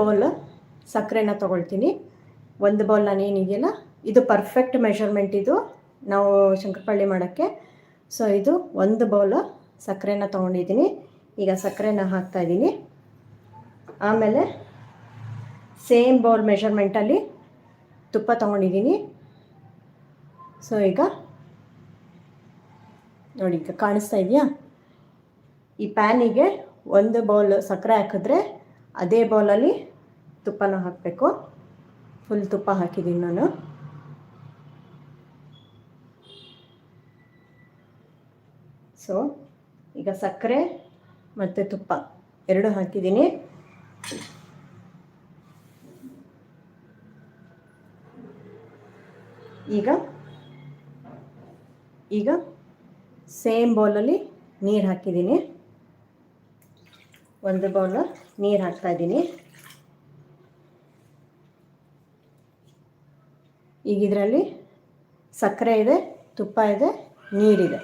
Bowl ಸಕ್ಕರೆನ ತೊಗೊಳ್ತೀನಿ. ಒಂದು bowl ನಾನು ಏನಿದೆಯಲ್ಲ ಇದು ಪರ್ಫೆಕ್ಟ್ ಮೆಷರ್ಮೆಂಟ್, ಇದು ನಾವು ಶಂಕರಪಾಳಿ ಮಾಡೋಕ್ಕೆ. ಸೊ ಇದು ಒಂದು ಬೌಲ್ ಸಕ್ಕರೆನ ತೊಗೊಂಡಿದ್ದೀನಿ. ಈಗ ಸಕ್ಕರೆನ ಹಾಕ್ತಾಯಿದ್ದೀನಿ. ಆಮೇಲೆ ಸೇಮ್ ಬೌಲ್ ಮೆಷರ್ಮೆಂಟಲ್ಲಿ ತುಪ್ಪ ತೊಗೊಂಡಿದ್ದೀನಿ. ಸೊ ಈಗ ನೋಡಿ, ಈಗ ಕಾಣಿಸ್ತಾ ಇದೆಯಾ? ಈ ಪ್ಯಾನಿಗೆ ಒಂದು ಬೌಲ್ ಸಕ್ಕರೆ ಹಾಕಿದ್ರೆ ಅದೇ ಬೌಲಲ್ಲಿ ತುಪ್ಪನ ಹಾಕಬೇಕು. ಫುಲ್ ತುಪ್ಪ ಹಾಕಿದ್ದೀನಿ ನಾನು. ಸೊ ಈಗ ಸಕ್ಕರೆ ಮತ್ತು ತುಪ್ಪ ಎರಡು ಹಾಕಿದ್ದೀನಿ. ಈಗ ಸೇಮ್ ಬೌಲಲ್ಲಿ ನೀರು ಹಾಕಿದ್ದೀನಿ. ಒಂದು ಬೌಲ್ ನೀರು ಹಾಕ್ತಾಯಿದ್ದೀನಿ. ಈಗ ಇದರಲ್ಲಿ ಸಕ್ಕರೆ ಇದೆ, ತುಪ್ಪ ಇದೆ, ನೀರಿದೆ.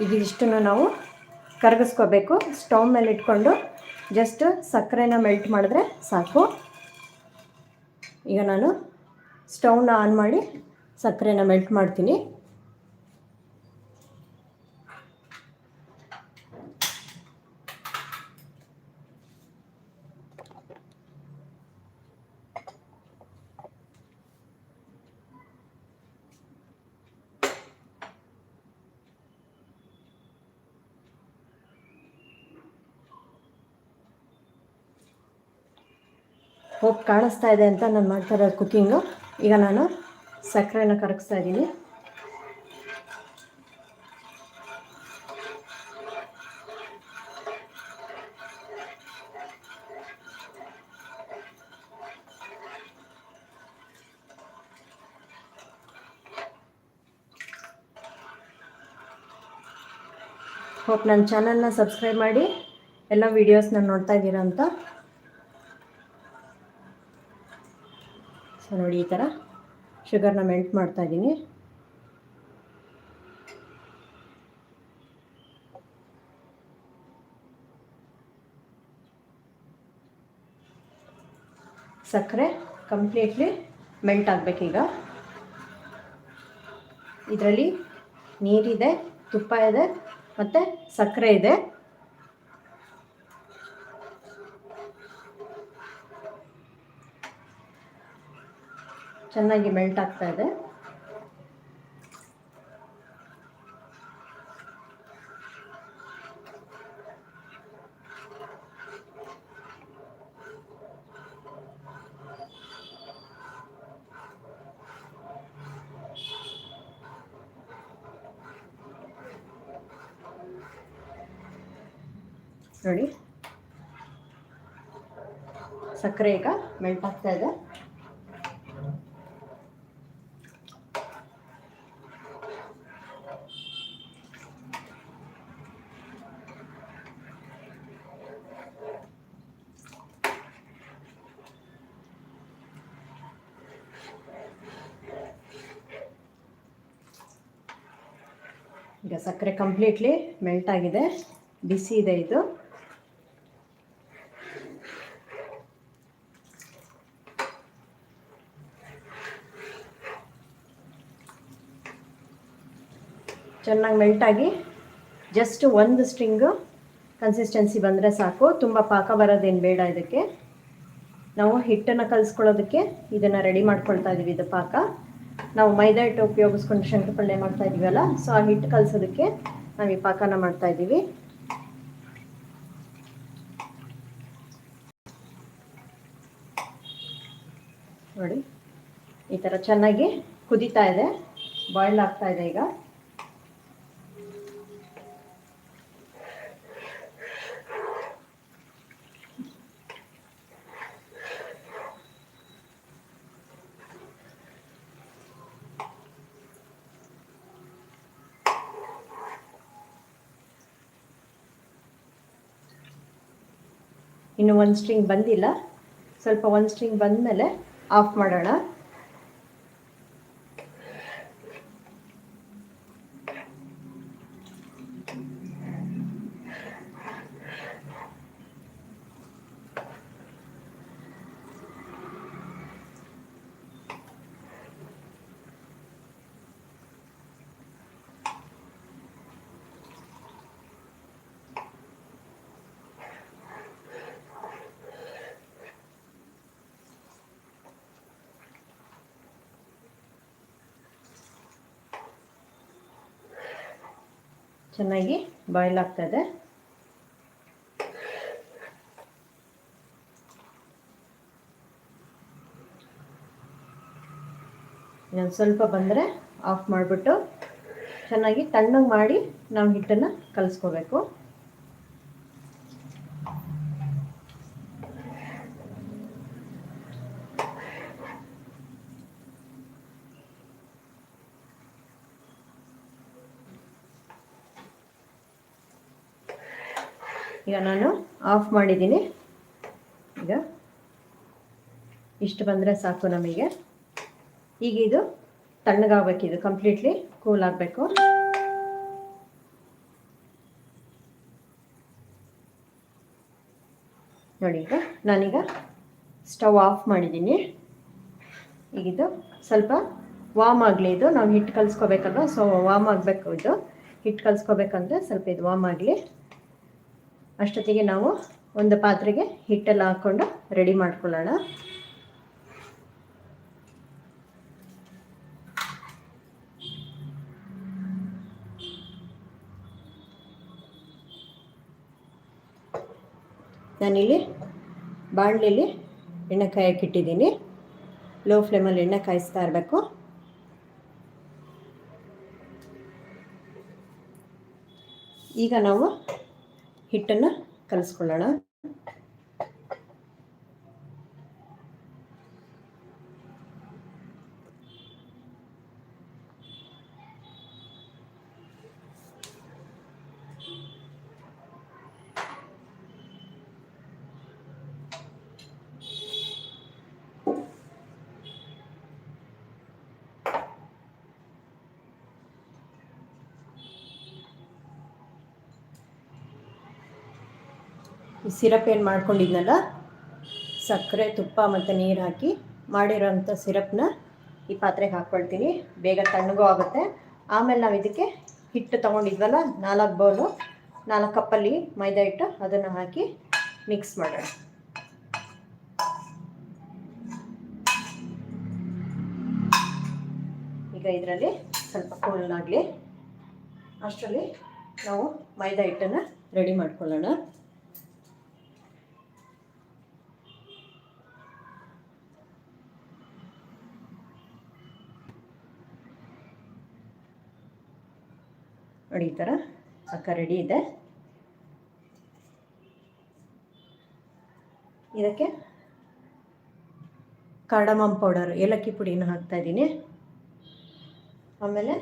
ಈಗ ಇಷ್ಟನ್ನು ನಾವು ಕರಗಿಸ್ಕೋಬೇಕು. ಸ್ಟವ್ ಮೇಲೆ ಇಟ್ಕೊಂಡು ಜಸ್ಟ್ ಸಕ್ಕರೆನ ಮೆಲ್ಟ್ ಮಾಡಿದ್ರೆ ಸಾಕು. ಈಗ ನಾನು ಸ್ಟವ್ನ ಆನ್ ಮಾಡಿ ಸಕ್ಕರೆನ ಮೆಲ್ಟ್ ಮಾಡ್ತೀನಿ. ಹೋಪ್ ಕಾಣಿಸ್ತಾ ಇದೆ ಅಂತ ನಾನು ಮಾಡ್ತಾ ಇರೋದು ಕುಕ್ಕಿಂಗು. ಈಗ ನಾನು ಸಕ್ಕರೆನ ಕರಗಿಸ್ತಾ ಇದ್ದೀನಿ. ಹೋಪ್ ನನ್ನ ಚಾನಲ್ನ ಸಬ್ಸ್ಕ್ರೈಬ್ ಮಾಡಿ ಎಲ್ಲ ವೀಡಿಯೋಸ್ನ ನೋಡ್ತಾ ಇದ್ದೀರಾ ಅಂತ. ಸೊ ನೋಡಿ, ಈ ಥರ ಶುಗರ್ನ ಮೆಲ್ಟ್ ಮಾಡ್ತಾ ಇದ್ದೀನಿ. ಸಕ್ಕರೆ ಕಂಪ್ಲೀಟ್ಲಿ ಮೆಲ್ಟ್ ಆಗಬೇಕೀಗ. ಇದರಲ್ಲಿ ನೀರಿದೆ, ತುಪ್ಪ ಇದೆ ಮತ್ತು ಸಕ್ಕರೆ ಇದೆ. ಚೆನ್ನಾಗಿ ಮೆಲ್ಟ್ ಆಗ್ತಾ ಇದೆ. ನೋಡಿ, ಸಕ್ಕರೆ ಈಗ ಮೆಲ್ಟ್ ಆಗ್ತಾ ಇದೆ. ಈಗ ಸಕ್ಕರೆ ಕಂಪ್ಲೀಟ್ಲಿ ಮೆಲ್ಟ್ ಆಗಿದೆ, ಬಿಸಿ ಇದೆ ಇದು. ಚೆನ್ನಾಗಿ ಮೆಲ್ಟಾಗಿ ಜಸ್ಟ್ ಒಂದು ಸ್ಟ್ರಿಂಗು ಕನ್ಸಿಸ್ಟೆನ್ಸಿ ಬಂದರೆ ಸಾಕು. ತುಂಬ ಪಾಕ ಬರೋದೇನು ಬೇಡ. ಇದಕ್ಕೆ ನಾವು ಹಿಟ್ಟನ್ನು ಕಲಿಸ್ಕೊಳ್ಳೋದಕ್ಕೆ ಇದನ್ನು ರೆಡಿ ಮಾಡ್ಕೊಳ್ತಾ ಇದ್ದೀವಿ. ಇದು ಪಾಕ ನಾವು ಮೈದಾ ಹಿಟ್ಟು ಉಪಯೋಗಿಸ್ಕೊಂಡು ಶಂಕರಪಾಳ್ಯ ಮಾಡ್ತಾ ಇದ್ದೀವಲ್ಲ, ಸೊ ಆ ಹಿಟ್ಟು ಕಲಿಸೋದಕ್ಕೆ ನಾವು ಈ ಪಾಕನ ಮಾಡ್ತಾ ಇದ್ದೀವಿ. ನೋಡಿ, ಈ ಥರ ಚೆನ್ನಾಗಿ ಕುದೀತಾ ಇದೆ, ಬಾಯ್ಲ್ ಆಗ್ತಾ ಇದೆ. ಈಗ ಇನ್ನು ಒಂದು ಸ್ಟ್ರಿಂಗ್ ಬಂದಿಲ್ಲ, ಸ್ವಲ್ಪ ಒಂದು ಸ್ಟ್ರಿಂಗ್ ಬಂದಮೇಲೆ ಆಫ್ ಮಾಡೋಣ. ಚೆನ್ನಾಗಿ ಬಾಯ್ಲ್ ಆಗ್ತಾಯಿದೆ. ಇನ್ನೊಂದು ಸ್ವಲ್ಪ ಬಂದರೆ ಆಫ್ ಮಾಡಿಬಿಟ್ಟು ಚೆನ್ನಾಗಿ ತಣ್ಣಗೆ ಮಾಡಿ ನಾವು ಹಿಟ್ಟನ್ನು ಕಲಿಸ್ಕೋಬೇಕು. ಈಗ ನಾನು ಆಫ್ ಮಾಡಿದ್ದೀನಿ. ಈಗ ಇಷ್ಟು ಬಂದರೆ ಸಾಕು ನಮಗೆ. ಈಗ ಇದು ತಣ್ಣಗಾಗಬೇಕು, ಇದು ಕಂಪ್ಲೀಟ್ಲಿ ಕೂಲ್ ಆಗಬೇಕು. ನೋಡಿ, ಈಗ ನಾನೀಗ ಸ್ಟವ್ ಆಫ್ ಮಾಡಿದ್ದೀನಿ. ಈಗಿದು ಸ್ವಲ್ಪ ವಾಮ್ ಆಗಲಿ. ಇದು ನಾವು ಹಿಟ್ಟು ಕಲಿಸ್ಕೋಬೇಕಲ್ವ, ಸೊ ವಾಮ್ ಆಗಬೇಕು. ಇದು ಹಿಟ್ಟು ಕಲಿಸ್ಕೋಬೇಕಂದ್ರೆ ಸ್ವಲ್ಪ ಇದು ವಾಮ್ ಆಗಲಿ. ಅಷ್ಟೊತ್ತಿಗೆ ನಾವು ಒಂದು ಪಾತ್ರೆಗೆ ಹಿಟ್ಟೆಲ್ಲ ಹಾಕ್ಕೊಂಡು ರೆಡಿ ಮಾಡ್ಕೊಳ್ಳೋಣ. ನಾನಿಲ್ಲಿ ಬಾಣಲೆಯಲ್ಲಿ ಎಣ್ಣೆ ಕಾಯಕ್ಕಿಟ್ಟಿದ್ದೀನಿ. ಲೋ ಫ್ಲೇಮಲ್ಲಿ ಎಣ್ಣೆ ಕಾಯಿಸ್ತಾ ಇರಬೇಕು. ಈಗ ನಾವು ಹಿಟ್ಟನ್ನು ಕಲಿಸ್ಕೊಳ್ಳೋಣ. ಈ ಸಿರಪ್ ಏನು ಮಾಡ್ಕೊಂಡಿದ್ನಲ್ಲ, ಸಕ್ಕರೆ, ತುಪ್ಪ ಮತ್ತು ನೀರು ಹಾಕಿ ಮಾಡಿರೋಂಥ ಸಿರಪ್ನ ಈ ಪಾತ್ರೆಗೆ ಹಾಕ್ಕೊಳ್ತೀನಿ. ಬೇಗ ತಣ್ಣಗೂ ಆಗುತ್ತೆ. ಆಮೇಲೆ ನಾವು ಇದಕ್ಕೆ ಹಿಟ್ಟು ತೊಗೊಂಡಿದ್ವಲ್ಲ, 4 ಬೌಲು, 4 ಕಪ್ಪಲ್ಲಿ ಮೈದಾ ಹಿಟ್ಟು, ಅದನ್ನು ಹಾಕಿ ಮಿಕ್ಸ್ ಮಾಡೋಣ. ಈಗ ಇದರಲ್ಲಿ ಸ್ವಲ್ಪ ಕೂಲ್ ಆಗಲಿ. ಅಷ್ಟರಲ್ಲಿ ನಾವು ಮೈದಾ ಹಿಟ್ಟನ್ನು ರೆಡಿ ಮಾಡ್ಕೊಳ್ಳೋಣ. ನೋಡಿ, ಈ ಥರ ಅಕ್ಕ ರೆಡಿ ಇದೆ. ಇದಕ್ಕೆ ಕಾರ್ಡಮಮ್ ಪೌಡರ್, ಏಲಕ್ಕಿ ಪುಡಿನ ಹಾಕ್ತಾಯಿದ್ದೀನಿ. ಆಮೇಲೆ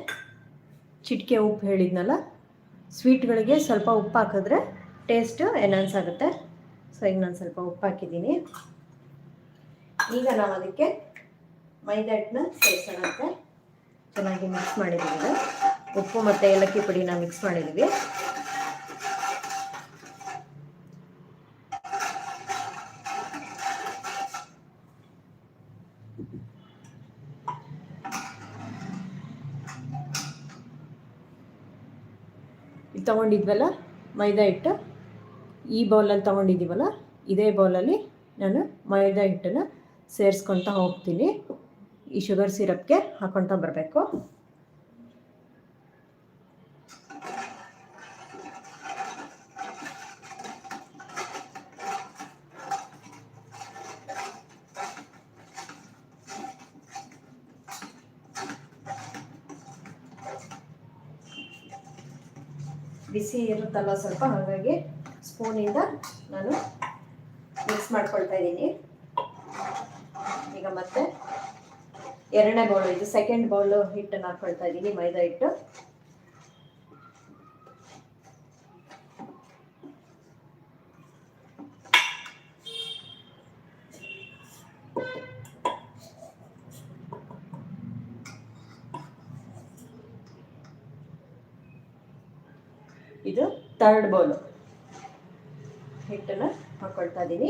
ಚಿಟಿಕೆ ಉಪ್ಪು ಹೇಳಿದ್ನಲ್ಲ, ಸ್ವೀಟ್ಗಳಿಗೆ ಸ್ವಲ್ಪ ಉಪ್ಪು ಹಾಕಿದ್ರೆ ಟೇಸ್ಟು ಎನ್ಹಾನ್ಸ್ ಆಗುತ್ತೆ. ಸೊ ಈಗ ನಾನು ಸ್ವಲ್ಪ ಉಪ್ಪು ಹಾಕಿದ್ದೀನಿ. ಈಗ ನಾವು ಅದಕ್ಕೆ ಮೈದಾ ಹಿಟ್ಟನ್ನ ಸೇರಿಸೋಣಂತೆ. ಚೆನ್ನಾಗಿ ಮಿಕ್ಸ್ ಮಾಡಿದ್ದೀವಿ. ಉಪ್ಪು ಮತ್ತು ಏಲಕ್ಕಿ ಪುಡಿನ ಮಿಕ್ಸ್ ಮಾಡಿದ್ದೀವಿ. ಇದು ತೊಗೊಂಡಿದ್ವಲ್ಲ ಮೈದಾ ಹಿಟ್ಟು, ಈ ಬೌಲಲ್ಲಿ ತೊಗೊಂಡಿದ್ದೀವಲ್ಲ, ಇದೇ ಬೌಲಲ್ಲಿ ನಾನು ಮೈದಾ ಹಿಟ್ಟನ್ನು ಸೇರಿಸ್ಕೊತಾ ಹೋಗ್ತೀನಿ. ಈ ಶುಗರ್ ಸಿರಪ್ಗೆ ಹಾಕ್ಕೊತಾ ಬರಬೇಕು. ಬಿಸಿ ಇರುತ್ತಲ್ಲ ಸ್ವಲ್ಪ, ಹಾಗಾಗಿ ಸ್ಪೂನಿಂದ ನಾನು ಮಿಕ್ಸ್ ಮಾಡ್ಕೊಳ್ತಾ ಇದ್ದೀನಿ. ಈಗ ಮತ್ತೆ ಎರಡನೇ ಬೌಲು, ಇದು ಸೆಕೆಂಡ್ ಬೌಲು ಹಿಟ್ಟನ್ನು ಹಾಕ್ಕೊಳ್ತಾ ಇದ್ದೀನಿ, ಮೈದಾ ಹಿಟ್ಟು. ಇದು ಥರ್ಡ್ ಬೌಲು ಹಿಟ್ಟನ್ನು ಹಾಕ್ಕೊಳ್ತಾ ಇದ್ದೀನಿ.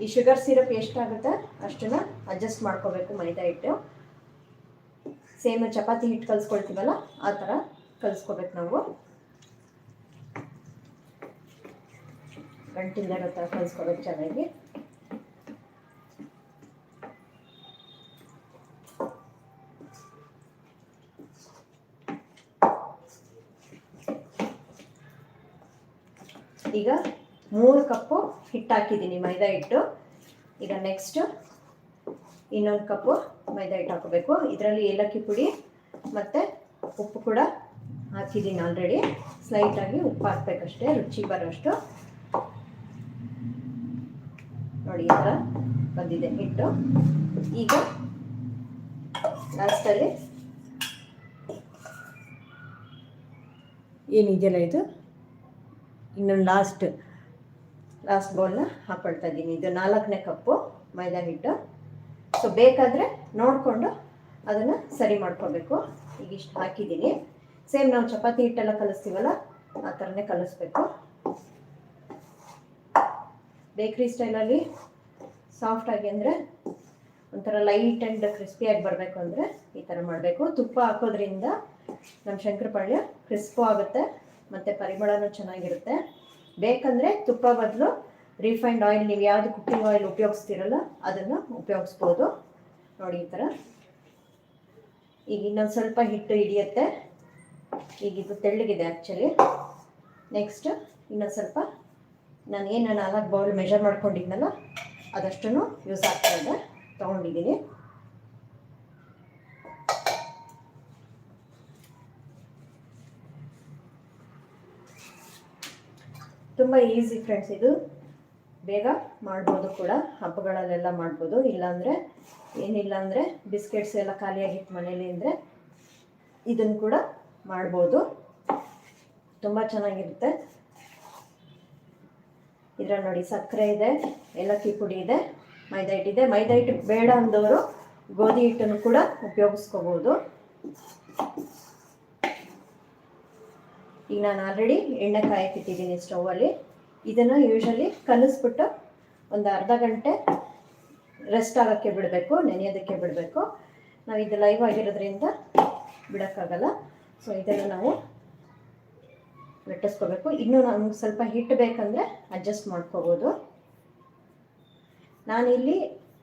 ಈ ಶುಗರ್ ಸಿರಪ್ ಎಷ್ಟಾಗುತ್ತೆ ಅಷ್ಟನ್ನು ಅಡ್ಜಸ್ಟ್ ಮಾಡ್ಕೋಬೇಕು. ಮೈದಾ ಹಿಟ್ಟು ಸೇಮ್ ಚಪಾತಿ ಹಿಟ್ಟು ಕಲಿಸ್ಕೊಳ್ತೀವಲ್ಲ ಆ ಥರ ಕಲಿಸ್ಕೋಬೇಕು ನಾವು. ಗಂಟಿಲ್ಲದ ಥರ ಕಲಿಸ್ಕೋಬೇಕು ಚೆನ್ನಾಗಿ. ಈಗ 3 ಕಪ್ಪು ಹಿಟ್ಟು ಹಾಕಿದ್ದೀನಿ, ಮೈದಾ ಹಿಟ್ಟು. ಈಗ ನೆಕ್ಸ್ಟ್ ಇನ್ನೊಂದು ಕಪ್ಪು ಮೈದಾ ಹಿಟ್ಟು ಹಾಕೋಬೇಕು. ಇದರಲ್ಲಿ ಏಲಕ್ಕಿ ಪುಡಿ ಮತ್ತು ಉಪ್ಪು ಕೂಡ ಹಾಕಿದ್ದೀನಿ ಆಲ್ರೆಡಿ. ಸ್ಲೈಟಾಗಿ ಉಪ್ಪು ಹಾಕಬೇಕಷ್ಟೇ, ರುಚಿ ಬರೋಷ್ಟು. ನೋಡಿ ಈ ಥರ ಬಂದಿದೆ ಹಿಟ್ಟು. ಈಗ ಲಾಸ್ಟಲ್ಲಿ ಏನಿದೆಯಲ್ಲ ಇದು ಇನ್ನೊಂದು ಲಾಸ್ಟ್ ಬೌಲ್ನ ಹಾಕ್ಕೊಳ್ತಾ ಇದ್ದೀನಿ. ಇದು 4ನೇ ಕಪ್ಪು ಮೈದಾ ಹಿಟ್ಟು. ಸೊ ಬೇಕಾದರೆ ನೋಡಿಕೊಂಡು ಅದನ್ನು ಸರಿ ಮಾಡ್ಕೋಬೇಕು. ಈಗ ಇಷ್ಟು ಹಾಕಿದ್ದೀನಿ. ಸೇಮ್ ನಾವು ಚಪಾತಿ ಹಿಟ್ಟೆಲ್ಲ ಕಲಿಸ್ತೀವಲ್ಲ ಆ ಥರನೇ ಕಲಿಸ್ಬೇಕು. ಬೇಕ್ರಿ ಸ್ಟೈಲಲ್ಲಿ ಸಾಫ್ಟಾಗಿ ಅಂದರೆ ಒಂಥರ ಲೈಟ್ ಆ್ಯಂಡ್ ಕ್ರಿಸ್ಪಿಯಾಗಿ ಬರಬೇಕು ಅಂದರೆ ಈ ಥರ ಮಾಡಬೇಕು. ತುಪ್ಪ ಹಾಕೋದ್ರಿಂದ ನಮ್ಮ ಶಂಕರಪಾಳ್ಯ ಕ್ರಿಸ್ಪು ಆಗುತ್ತೆ ಮತ್ತು ಪರಿಮಳನೂ ಚೆನ್ನಾಗಿರುತ್ತೆ. ಬೇಕಂದರೆ ತುಪ್ಪ ಬದಲು ರಿಫೈನ್ಡ್ ಆಯಿಲ್, ನೀವು ಯಾವುದು ಕುಕ್ಕಿಂಗ್ ಆಯಿಲ್ ಉಪಯೋಗಿಸ್ತೀರಲ್ಲ ಅದನ್ನು ಉಪಯೋಗಿಸ್ಬೋದು. ನೋಡಿ ಈ ಥರ. ಈಗ ಇನ್ನೊಂದು ಸ್ವಲ್ಪ ಹಿಟ್ಟು ಹಿಡಿಯುತ್ತೆ. ಈಗ ಇದು ತೆಳ್ಳಗಿದೆ ಆ್ಯಕ್ಚುಲಿ. ನೆಕ್ಸ್ಟ್ ಇನ್ನೊಂದು ಸ್ವಲ್ಪ ನಾನು 4 ಬೌಲ್ ಮೆಷರ್ ಮಾಡ್ಕೊಂಡಿದ್ನಲ್ಲ ಅದಷ್ಟು ಯೂಸ್ ಆಗ್ತಾಯಿದೆ, ತೊಗೊಂಡಿದ್ದೀನಿ. ತುಂಬ ಈಸಿ ಫ್ರೆಂಡ್ಸ್, ಇದು ಬೇಗ ಮಾಡ್ಬೋದು ಕೂಡ. ಹಬ್ಬಗಳಲ್ಲೆಲ್ಲ ಮಾಡ್ಬೋದು. ಏನಿಲ್ಲ ಅಂದರೆ ಬಿಸ್ಕೆಟ್ಸ್ ಎಲ್ಲ ಖಾಲಿಯಾಗಿತ್ತು ಮನೇಲಿ ಅಂದರೆ ಇದನ್ನು ಕೂಡ ಮಾಡ್ಬೋದು. ತುಂಬ ಚೆನ್ನಾಗಿರುತ್ತೆ. ಇದರಲ್ಲಿ ನೋಡಿ ಸಕ್ಕರೆ ಇದೆ, ಏಲಕ್ಕಿ ಪುಡಿ ಇದೆ, ಮೈದಾ ಹಿಟ್ಟಿದೆ. ಮೈದಾ ಹಿಟ್ಟು ಬೇಡ ಅಂದವರು ಗೋಧಿ ಹಿಟ್ಟನ್ನು ಕೂಡ ಉಪಯೋಗಿಸ್ಕೋಬೋದು. ಈಗ ನಾನು ಆಲ್ರೆಡಿ ಎಣ್ಣೆ ಕಾಯಕ್ಕಿಟ್ಟಿದ್ದೀನಿ ಸ್ಟೌವಲ್ಲಿ. ಇದನ್ನು ಯೂಶಲಿ ಕಲಿಸ್ಬಿಟ್ಟು ಒಂದು ಅರ್ಧ ಗಂಟೆ ರೆಸ್ಟ್ ಆಗೋಕ್ಕೆ ಬಿಡಬೇಕು, ನೆನೆಯೋದಕ್ಕೆ ಬಿಡಬೇಕು. ನಾವು ಇದು ಲೈವ್ ಆಗಿರೋದ್ರಿಂದ ಬಿಡೋಕ್ಕಾಗಲ್ಲ. ಸೊ ಇದನ್ನು ನಾವು ಲಟ್ಟಿಸ್ಕೋಬೇಕು. ಇನ್ನೂ ನಮ್ಗೆ ಸ್ವಲ್ಪ ಹಿಟ್ಟು ಬೇಕಂದರೆ ಅಡ್ಜಸ್ಟ್ ಮಾಡ್ಕೋಬೋದು. ನಾನಿಲ್ಲಿ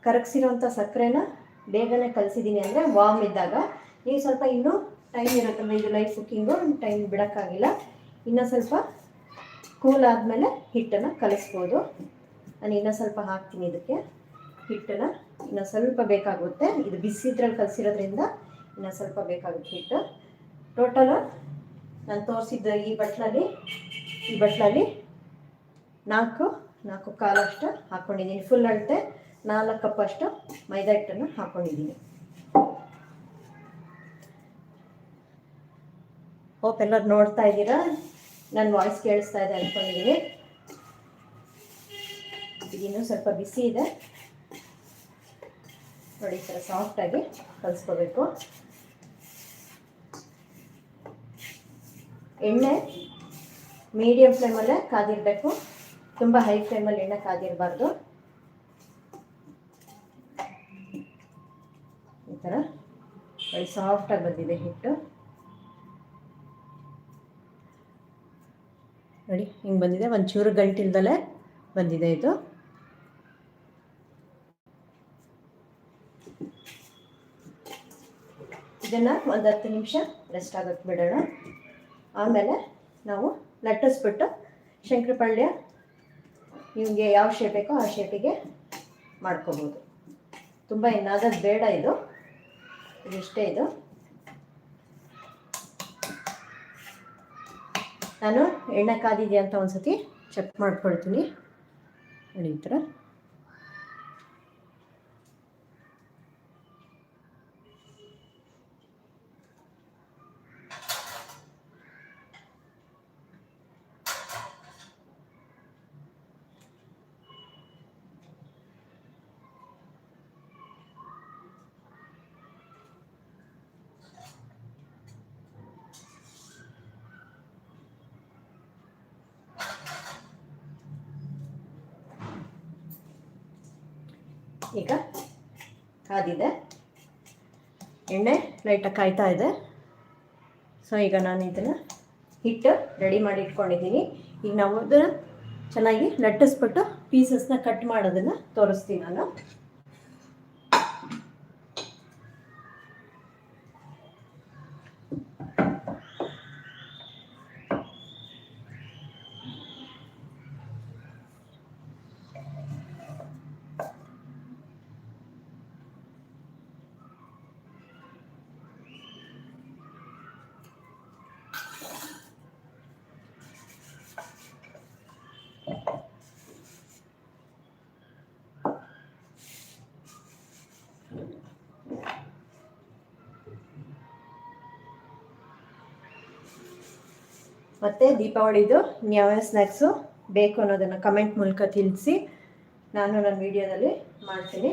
ಕರಗಿಸಿರೋಂಥ ಸಕ್ಕರೆನ ಬೇಗನೆ ಕಲಿಸಿದ್ದೀನಿ ಅಂದರೆ ವಾಮ್ ಇದ್ದಾಗ. ನೀವು ಸ್ವಲ್ಪ ಇನ್ನೂ ಟೈಮ್ ಇರುತ್ತಲ್ಲ, ಇದು ಲೈವ್ ಕುಕ್ಕಿಂಗು, ಟೈಮ್ ಬಿಡೋಕ್ಕಾಗಿಲ್ಲ. ಇನ್ನೂ ಸ್ವಲ್ಪ ಕೂಲ್ ಆದಮೇಲೆ ಹಿಟ್ಟನ್ನು ಕಲಿಸ್ಬೋದು. ನಾನು ಇನ್ನೂ ಸ್ವಲ್ಪ ಹಾಕ್ತೀನಿ ಇದಕ್ಕೆ ಹಿಟ್ಟನ್ನು. ಇನ್ನೂ ಸ್ವಲ್ಪ ಬೇಕಾಗುತ್ತೆ, ಇದು ಬಿಸಿ ಇದ್ರಲ್ಲಿ ಕಲಿಸಿರೋದ್ರಿಂದ ಇನ್ನೂ ಸ್ವಲ್ಪ ಬೇಕಾಗುತ್ತೆ ಹಿಟ್ಟು. ಟೋಟಲು ನಾನು ತೋರಿಸಿದ್ದ ಈ ಬಟ್ಲಲ್ಲಿ 4 ಕಾಲಷ್ಟು ಹಾಕ್ಕೊಂಡಿದ್ದೀನಿ. ಫುಲ್ ಅಳತೆ 4 ಕಪ್ಪಷ್ಟು ಮೈದಾ ಹಿಟ್ಟನ್ನು ಹಾಕ್ಕೊಂಡಿದ್ದೀನಿ. ಹೋಪ್ ಎಲ್ಲರೂ ನೋಡ್ತಾ ಇದ್ದೀರಾ, ನನ್ನ ವಾಯ್ಸ್ ಕೇಳಿಸ್ತಾ ಇದೆ ಅಂದ್ಕೊಂಡಿದ್ದೀನಿ. ಇನ್ನೂ ಸ್ವಲ್ಪ ಬಿಸಿ ಇದೆ ನೋಡಿ. ಈ ಥರ ಸಾಫ್ಟಾಗಿ ಕಲಿಸ್ಕೋಬೇಕು. ಎಣ್ಣೆ ಮೀಡಿಯಮ್ ಫ್ಲೇಮಲ್ಲೇ ಕಾದಿರಬೇಕು, ತುಂಬ ಹೈ ಫ್ಲೇಮಲ್ಲಿ ಎಣ್ಣೆ ಕಾದಿರಬಾರ್ದು. ಈ ಥರ ನೋಡಿ ಸಾಫ್ಟಾಗಿ ಬಂದಿದೆ ಹಿಟ್ಟು. ನೋಡಿ ಹಿಂಗೆ ಬಂದಿದೆ, ಒಂಚೂರು ಗಂಟಿಲ್ದಲೇ ಬಂದಿದೆ ಇದು. ಇದನ್ನು ಒಂದು 10 ನಿಮಿಷ ರೆಸ್ಟ್ ಆಗೋಕ್ಕೆ ಬಿಡೋಣ. ಆಮೇಲೆ ನಾವು ಲಟ್ಟಿಸ್ಬಿಟ್ಟು ಶಂಕರಪಾಳ್ಯ ನಿಮಗೆ ಯಾವ ಶೇಪ್ ಬೇಕೋ ಆ ಶೇಪಿಗೆ ಮಾಡ್ಕೋಬೋದು. ತುಂಬ ಏನಾದರೂ ಬೇಡ, ಇದಿಷ್ಟೇ. ಇದು ನಾನು ಎಣ್ಣೆ ಕಾದಿದೆಯಾ ಅಂತ ಒಂದು ಸತಿ ಚೆಕ್ ಮಾಡ್ಕೊಳ್ತೀನಿ ನೋಡಿ. ಈ ಥರ ಈಗ ಕಾದಿದೆ, ಎಣ್ಣೆ ಲೈಟಾಗಿ ಕಾಯ್ತಾ ಇದೆ. ಸೊ ಈಗ ನಾನು ಇದನ್ನು ಹಿಟ್ಟು ರೆಡಿ ಮಾಡಿ ಇಟ್ಕೊಂಡಿದ್ದೀನಿ. ಈಗ ನಾವು ಅದನ್ನು ಚೆನ್ನಾಗಿ ಲಟ್ಟಿಸ್ಬಿಟ್ಟು ಪೀಸಸ್ನ ಕಟ್ ಮಾಡೋದನ್ನು ತೋರಿಸ್ತೀನಿ ನಾನು. ಮತ್ತು ದೀಪಾವಳಿದು ಯಾವ್ಯಾವ ಸ್ನ್ಯಾಕ್ಸು ಬೇಕು ಅನ್ನೋದನ್ನು ಕಮೆಂಟ್ ಮೂಲಕ ತಿಳಿಸಿ, ನಾನು ನನ್ನ ವಿಡಿಯೋದಲ್ಲಿ ಮಾಡ್ತೀನಿ.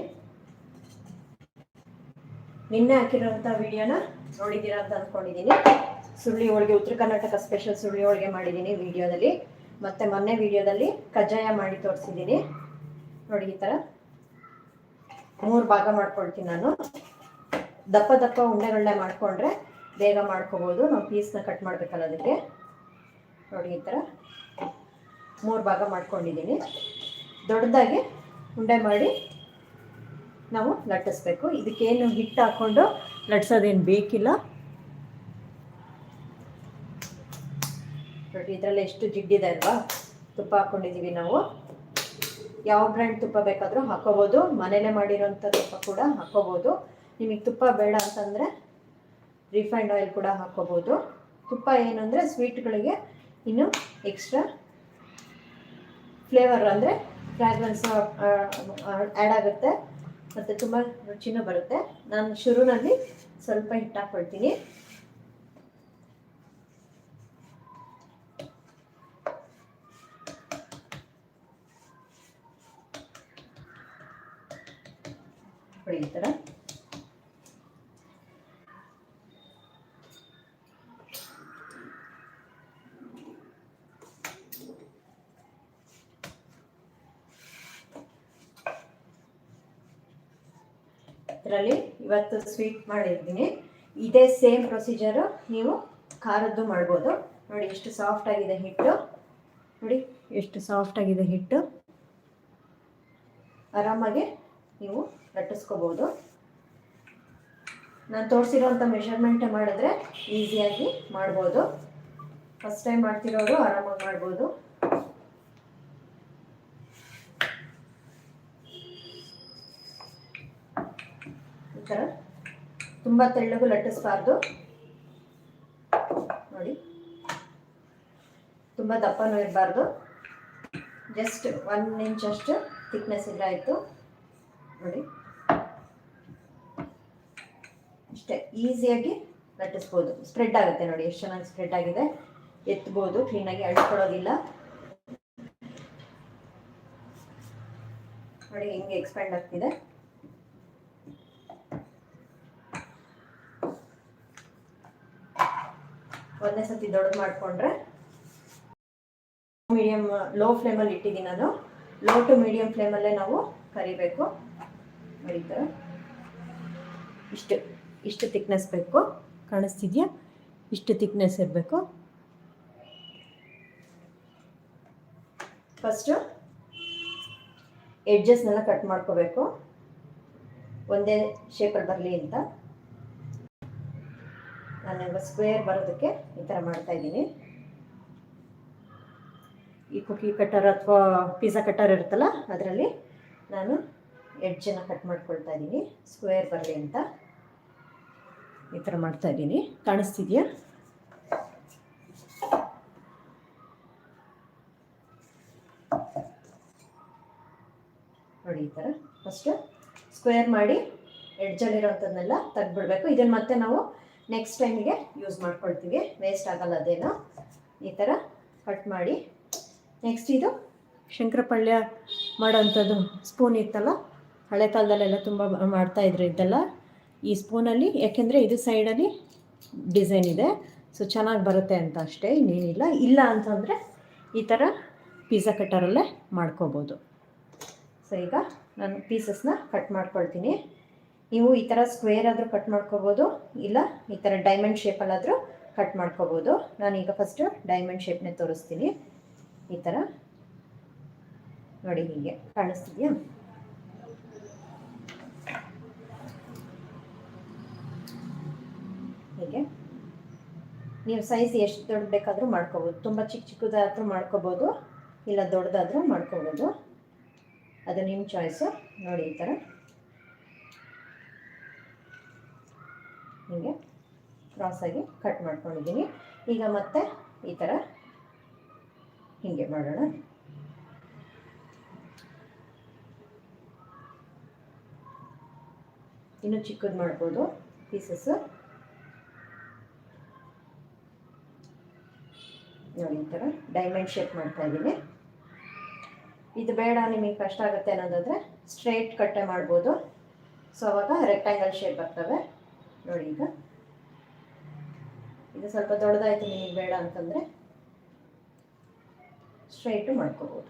ನಿನ್ನೆ ಹಾಕಿರೋಂಥ ವಿಡಿಯೋನ ನೋಡಿದ್ದೀರಾ ಅಂತ ಅಂದ್ಕೊಂಡಿದ್ದೀನಿ. ಸುಳ್ಳಿ ಹೋಳಿಗೆ, ಉತ್ತರ ಕರ್ನಾಟಕ ಸ್ಪೆಷಲ್ ಸುಳ್ಳಿ ಹೋಳಿಗೆ ಮಾಡಿದ್ದೀನಿ ವಿಡಿಯೋದಲ್ಲಿ. ಮತ್ತು ಮೊನ್ನೆ ವಿಡಿಯೋದಲ್ಲಿ ಕಜ್ಜಾಯ ಮಾಡಿ ತೋರಿಸಿದ್ದೀನಿ ನೋಡಿ. ಈ ಥರ 3 ಭಾಗ ಮಾಡ್ಕೊಳ್ತೀನಿ ನಾನು. ದಪ್ಪ ದಪ್ಪ ಉಂಡೆಗಳನ್ನೇ ಮಾಡಿಕೊಂಡ್ರೆ ಬೇಗ ಮಾಡ್ಕೋಬೋದು. ನಾವು ಪೀಸ್ನ ಕಟ್ ಮಾಡಬೇಕಲ್ಲ ಅದಕ್ಕೆ. ನೋಡಿ ಈ ಥರ 3 ಭಾಗ ಮಾಡ್ಕೊಂಡಿದ್ದೀನಿ. ದೊಡ್ಡದಾಗಿ ಉಂಡೆ ಮಾಡಿ ನಾವು ಲಟ್ಟಿಸ್ಬೇಕು. ಇದಕ್ಕೇನು ಹಿಟ್ಟು ಹಾಕ್ಕೊಂಡು ಲಟ್ಸೋದೇನು ಬೇಕಿಲ್ಲ. ನೋಡಿ ಇದರಲ್ಲಿ ಎಷ್ಟು ಜಿಡ್ಡಿದೆ ಅಲ್ವಾ. ತುಪ್ಪ ಹಾಕ್ಕೊಂಡಿದ್ದೀವಿ ನಾವು. ಯಾವ ಬ್ರ್ಯಾಂಡ್ ತುಪ್ಪ ಬೇಕಾದರೂ ಹಾಕೋಬೋದು. ಮನೇಲೇ ಮಾಡಿರೋಂಥ ತುಪ್ಪ ಕೂಡ ಹಾಕೋಬೋದು. ನಿಮಗೆ ತುಪ್ಪ ಬೇಡ ಅಂತಂದರೆ ರಿಫೈಂಡ್ ಆಯಿಲ್ ಕೂಡ ಹಾಕೋಬೋದು. ತುಪ್ಪ ಏನು ಅಂದರೆ ಸ್ವೀಟ್ಗಳಿಗೆ ಇನ್ನೂ ಎಕ್ಸ್ಟ್ರಾ ಫ್ಲೇವರ್ ಅಂದರೆ ಫ್ರ್ಯಾಗ್ರೆನ್ಸ್ ಆ್ಯಡ್ ಆಗುತ್ತೆ ಮತ್ತು ತುಂಬ ರುಚಿನೂ ಬರುತ್ತೆ. ನಾನು ಶುರುವಿನಲ್ಲಿ ಸ್ವಲ್ಪ ಹಿಟ್ಟು ಹಾಕ್ಕೊಳ್ತೀನಿ. ಈ ಥರ ಇದರಲ್ಲಿ ಇವತ್ತು ಸ್ವೀಟ್ ಮಾಡಿದ್ದೀನಿ. ಇದೇ ಸೇಮ್ ಪ್ರೊಸೀಜರು ನೀವು ಖಾರದ್ದು ಮಾಡ್ಬೋದು. ನೋಡಿ ಎಷ್ಟು ಸಾಫ್ಟ್ ಆಗಿದೆ ಹಿಟ್ಟು. ನೋಡಿ ಎಷ್ಟು ಸಾಫ್ಟ್ ಆಗಿದೆ ಹಿಟ್ಟು. ಆರಾಮಾಗಿ ನೀವು ಲಟ್ಟಿಸ್ಕೋಬೋದು. ನಾನು ತೋರಿಸಿರೋಂಥ ಮೆಷರ್ಮೆಂಟ್ ಮಾಡಿದ್ರೆ ಈಸಿಯಾಗಿ ಮಾಡ್ಬೋದು. ಫಸ್ಟ್ ಟೈಮ್ ಮಾಡ್ತಿರೋರು ಆರಾಮಾಗಿ ಮಾಡ್ಬೋದು. ಈ ಥರ ತುಂಬ ತೆಳ್ಳಗೂ ಲಟ್ಟಿಸ್ಬಾರ್ದು. ನೋಡಿ ತುಂಬ ದಪ್ಪನೂ ಇರಬಾರ್ದು. ಜಸ್ಟ್ 1 ಇಂಚ್ ಅಷ್ಟು ಥಿಕ್ನೆಸ್ ಇದ್ರೆ ಆಯಿತು. ನೋಡಿ ಇಷ್ಟೇ, ಈಸಿಯಾಗಿ ಲಟ್ಟಿಸ್ಬೋದು. ಸ್ಪ್ರೆಡ್ ಆಗುತ್ತೆ ನೋಡಿ ಎಷ್ಟು ಚೆನ್ನಾಗಿ ಸ್ಪ್ರೆಡ್ ಆಗಿದೆ. ಎತ್ಬೋದು, ಕ್ಲೀನಾಗಿ ಅಳ್ಕೊಳ್ಳೋದಿಲ್ಲ. ನೋಡಿ ಹೆಂಗೆ ಎಕ್ಸ್ಪ್ಯಾಂಡ್ ಆಗ್ತಿದೆ. ಒಂದೇ ಸತಿ ದೊಡ್ಡದು ಮಾಡಿಕೊಂಡ್ರೆ ಮೀಡಿಯಮ್ ಲೋ ಫ್ಲೇಮಲ್ಲಿ ಇಟ್ಟಿದ್ದೀನಿ ನಾನು. ಲೋ ಟು ಮೀಡಿಯಮ್ ಫ್ಲೇಮಲ್ಲೇ ನಾವು ಕರಿಬೇಕು. ನೋಡಿ ಥರ ಇಷ್ಟು ಥಿಕ್ನೆಸ್ ಬೇಕು. ಕಾಣಿಸ್ತಿದೆಯಾ? ಇಷ್ಟು ಥಿಕ್ನೆಸ್ ಇರಬೇಕು. ಫಸ್ಟು ಎಡ್ಜಸ್ನೆಲ್ಲ ಕಟ್ ಮಾಡ್ಕೋಬೇಕು, ಒಂದೇ ಶೇಪಲ್ಲಿ ಬರಲಿ ಅಂತ. ನಾನು ಸ್ಕ್ವೇರ್ ಬರೋದಕ್ಕೆ ಈ ಥರ ಮಾಡ್ತಾಯಿದ್ದೀನಿ. ಈ ಕುಕಿ ಕಟ್ಟರ್ ಅಥವಾ ಪಿಜ್ಜಾ ಕಟ್ಟರ್ ಇರುತ್ತಲ್ಲ ಅದರಲ್ಲಿ ನಾನು ಎಡ್ಜನ್ನು ಕಟ್ ಮಾಡ್ಕೊಳ್ತಾ ಇದ್ದೀನಿ ಸ್ಕ್ವೇರ್ ಬರಲಿ ಅಂತ. ಈ ಥರ ಮಾಡ್ತಾಯಿದ್ದೀನಿ. ಕಾಣಿಸ್ತಿದೆಯಾ? ನೋಡಿ ಈ ಥರ ಫಸ್ಟು ಸ್ಕ್ವೇರ್ ಮಾಡಿ ಎಡ್ಜಲ್ಲಿರೋಂಥದ್ದನ್ನೆಲ್ಲ ತೆಗೆದ್ಬಿಡ್ಬೇಕು. ಇದನ್ನು ಮತ್ತೆ ನಾವು ನೆಕ್ಸ್ಟ್ ಟೈಮಿಗೆ ಯೂಸ್ ಮಾಡ್ಕೊಳ್ತೀವಿ, ವೇಸ್ಟ್ ಆಗಲ್ಲ ಅದೇನು. ಈ ಥರ ಕಟ್ ಮಾಡಿ ನೆಕ್ಸ್ಟ್ ಇದು ಶಂಕರಪಳ್ಯ ಮಾಡೋಂಥದ್ದು ಸ್ಪೂನ್ ಇತ್ತಲ್ಲ, ಹಳೆ ಕಾಲದಲ್ಲೆಲ್ಲ ತುಂಬ ಮಾಡ್ತಾಯಿದ್ರು ಇದೆಲ್ಲ. ಈ ಸ್ಪೂನಲ್ಲಿ ಯಾಕೆಂದರೆ ಇದು ಸೈಡಲ್ಲಿ ಡಿಸೈನ್ ಇದೆ, ಸೊ ಚೆನ್ನಾಗಿ ಬರುತ್ತೆ ಅಂತ ಅಷ್ಟೇ, ಇನ್ನೇನಿಲ್ಲ. ಇಲ್ಲ ಅಂತಂದರೆ ಈ ಥರ ಪಿಜ್ಜಾ ಕಟ್ಟರಲ್ಲೇ ಮಾಡ್ಕೋಬೋದು. ಸೊ ಈಗ ನಾನು ಪೀಸಸ್ನ ಕಟ್ ಮಾಡ್ಕೊಳ್ತೀನಿ. ನೀವು ಈ ಥರ ಸ್ಕ್ವೇರ್ ಆದರೂ ಕಟ್ ಮಾಡ್ಕೋಬೋದು, ಇಲ್ಲ ಈ ಥರ ಡೈಮಂಡ್ ಶೇಪಲ್ಲಾದರೂ ಕಟ್ ಮಾಡ್ಕೋಬೋದು. ನಾನೀಗ ಫಸ್ಟು ಡೈಮಂಡ್ ಶೇಪ್ನೇ ತೋರಿಸ್ತೀನಿ. ಈ ಥರ ನೋಡಿ, ಹೀಗೆ ಕಾಣಿಸ್ತಿದೆಯಾ? ಹೀಗೆ ನೀವು ಸೈಜ್ ಎಷ್ಟು ದೊಡ್ಡ ಬೇಕಾದರೂ ಮಾಡ್ಕೋಬೋದು. ತುಂಬ ಚಿಕ್ಕದಾದರೂ ಮಾಡ್ಕೋಬೋದು, ಇಲ್ಲ ದೊಡ್ಡದಾದರೂ ಮಾಡ್ಕೋಬೋದು, ಅದು ನಿಮ್ಮ ಚಾಯ್ಸು. ನೋಡಿ ಈ ಥರ ಹೀಗೆ ಕ್ರಾಸಾಗಿ ಕಟ್ ಮಾಡ್ಕೊಂಡಿದ್ದೀನಿ. ಈಗ ಮತ್ತೆ ಈ ಥರ ಹೀಗೆ ಮಾಡೋಣ. ಇನ್ನೂ ಚಿಕ್ಕದು ಮಾಡ್ಬೋದು ಪೀಸಸ್ಸು. ನೋಡಿ ಈ ಥರ ಡೈಮಂಡ್ ಶೇಪ್ ಮಾಡ್ತಾ ಇದ್ದೀನಿ. ಇದು ಬೇಡ ನಿಮಗೆ ಕಷ್ಟ ಆಗುತ್ತೆ ಅನ್ನೋದಾದರೆ ಸ್ಟ್ರೇಟ್ ಕಟ್ಟೆ ಮಾಡ್ಬೋದು. ಸೊ ಅವಾಗ ರೆಕ್ಟ್ಯಾಂಗಲ್ ಶೇಪ್ ಬರ್ತವೆ. ನೋಡಿ ಈಗ ಇದು ಸ್ವಲ್ಪ ದೊಡ್ಡದಾಯಿತು ನಿಮಗೆ ಬೇಡ ಅಂತಂದರೆ ಸ್ಟ್ರೈಟು ಮಾಡ್ಕೋಬೋದು.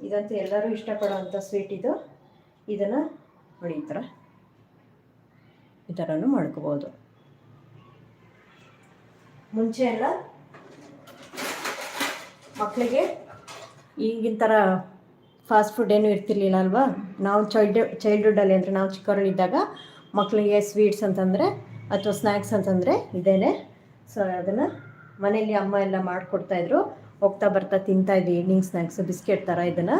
ಇದಂತೂ ಎಲ್ಲರೂ ಇಷ್ಟಪಡೋವಂಥ ಸ್ವೀಟ್ ಇದು. ಇದನ್ನು ನೋಡಿ ಈ ಥರನೂ ಮಾಡ್ಕೋಬೋದು. ಮುಂಚೆ ಎಲ್ಲ ಮಕ್ಕಳಿಗೆ ಈಗಿನ ಥರ ಫಾಸ್ಟ್ ಫುಡ್ ಏನೂ ಇರ್ತಿರ್ಲಿಲ್ಲ ಅಲ್ವಾ. ನಾವು ಚೈಲ್ಡ್ಹುಡ್ಡಲ್ಲಿ ಅಂದರೆ ನಾವು ಚಿಕ್ಕವರಲ್ಲಿದ್ದಾಗ ಮಕ್ಕಳಿಗೆ ಸ್ವೀಟ್ಸ್ ಅಂತಂದರೆ ಅಥವಾ ಸ್ನ್ಯಾಕ್ಸ್ ಅಂತಂದರೆ ಇದೇನೆ. ಸೊ ಅದನ್ನು ಮನೇಲಿ ಅಮ್ಮ ಎಲ್ಲ ಮಾಡಿಕೊಡ್ತಾಯಿದ್ರು. ಹೋಗ್ತಾ ಬರ್ತಾ ತಿಂತಾಯಿದ್ವಿ ಈವ್ನಿಂಗ್ ಸ್ನ್ಯಾಕ್ಸು, ಬಿಸ್ಕೆಟ್ ಥರ. ಇದನ್ನು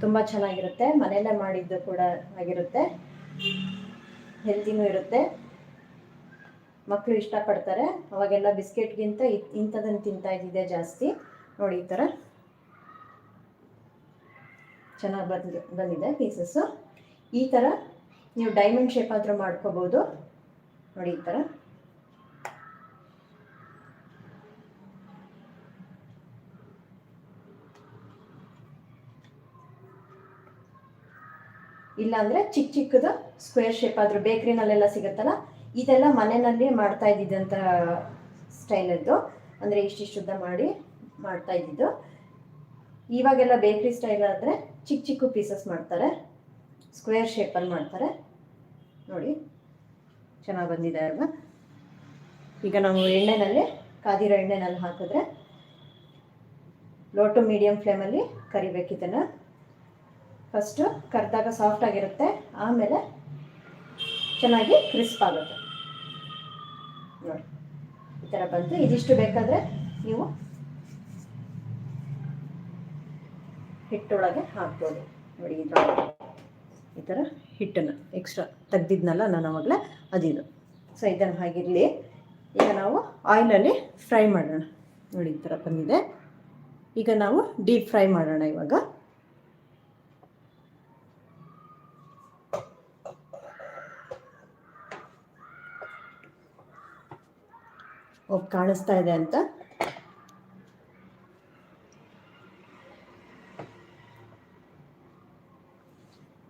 ತುಂಬ ಚೆನ್ನಾಗಿರುತ್ತೆ, ಮನೆಯಲ್ಲೇ ಮಾಡಿದ್ದು ಕೂಡ ಆಗಿರುತ್ತೆ, ಹೆಲ್ತಿನೂ ಇರುತ್ತೆ, ಮಕ್ಕಳು ಇಷ್ಟಪಡ್ತಾರೆ. ಅವಾಗೆಲ್ಲ ಬಿಸ್ಕೆಟ್ಗಿಂತ ಇಂಥದನ್ನು ತಿಂತಾಯಿದ್ದಿದೆ ಜಾಸ್ತಿ. ನೋಡಿ ಈ ಥರ ಚೆನ್ನಾಗಿ ಬಂದಿದೆ ಪೀಸಸ್ಸು. ಈ ಥರ ನೀವು ಡೈಮಂಡ್ ಶೇಪ್ ಆದರೂ ಮಾಡ್ಕೋಬೋದು. ನೋಡಿ ಈ ಥರ ಇಲ್ಲಾಂದರೆ ಚಿಕ್ಕದು ಸ್ಕ್ವೇರ್ ಶೇಪ್ ಆದರೂ ಬೇಕ್ರಿನಲ್ಲೆಲ್ಲ ಸಿಗುತ್ತಲ್ಲ, ಇದೆಲ್ಲ ಮನೆಯಲ್ಲಿ ಮಾಡ್ತಾ ಇದ್ದಿದ್ದಂಥ ಸ್ಟೈಲದ್ದು. ಅಂದರೆ ಇಷ್ಟಿಷ್ಟುದ್ದ ಮಾಡ್ತಾ ಇದ್ದಿದ್ದು. ಇವಾಗೆಲ್ಲ ಬೇಕ್ರಿ ಸ್ಟೈಲ್ ಆದರೆ ಚಿಕ್ಕ ಪೀಸಸ್ ಮಾಡ್ತಾರೆ, ಸ್ಕ್ವೇರ್ ಶೇಪಲ್ಲಿ ಮಾಡ್ತಾರೆ. ನೋಡಿ ಚೆನ್ನಾಗಿ ಬಂದಿದೆ ಅಲ್ವಾ. ಈಗ ನಾವು ಎಣ್ಣೆನಲ್ಲಿ ಕಾದಿರೋ ಎಣ್ಣೆನಲ್ಲಿ ಹಾಕಿದ್ರೆ ಲೋ ಟು ಮೀಡಿಯಮ್ ಫ್ಲೇಮಲ್ಲಿ ಕರಿಬೇಕು. ಇದನ್ನು ಫಸ್ಟು ಕರೆದಾಗ ಸಾಫ್ಟಾಗಿರುತ್ತೆ, ಆಮೇಲೆ ಚೆನ್ನಾಗಿ ಕ್ರಿಸ್ಪ್ ಆಗುತ್ತೆ. ನೋಡಿ ಈ ಥರ ಬಂತು. ಇದಿಷ್ಟು ಬೇಕಾದರೆ ನೀವು ಹಿಟ್ಟೊಳಗೆ ಹಾಕ್ಬೋದು. ನೋಡಿ ಈ ಥರ ಹಿಟ್ಟನ್ನು ಎಕ್ಸ್ಟ್ರಾ ತೆಗ್ದಿದ್ನಲ್ಲ ನಾನು ಆವಾಗಲೇ ಅದಿದು. ಸೊ ಇದನ್ನು ಹಾಗಿರಲಿ. ಈಗ ನಾವು ಆಯಿಲಲ್ಲಿ ಫ್ರೈ ಮಾಡೋಣ. ನೋಡಿ ಈ ಥರ ಬಂದಿದೆ. ಈಗ ನಾವು ಡೀಪ್ ಫ್ರೈ ಮಾಡೋಣ. ಇವಾಗ ಕಾಣಿಸ್ತಾ ಇದೆ ಅಂತ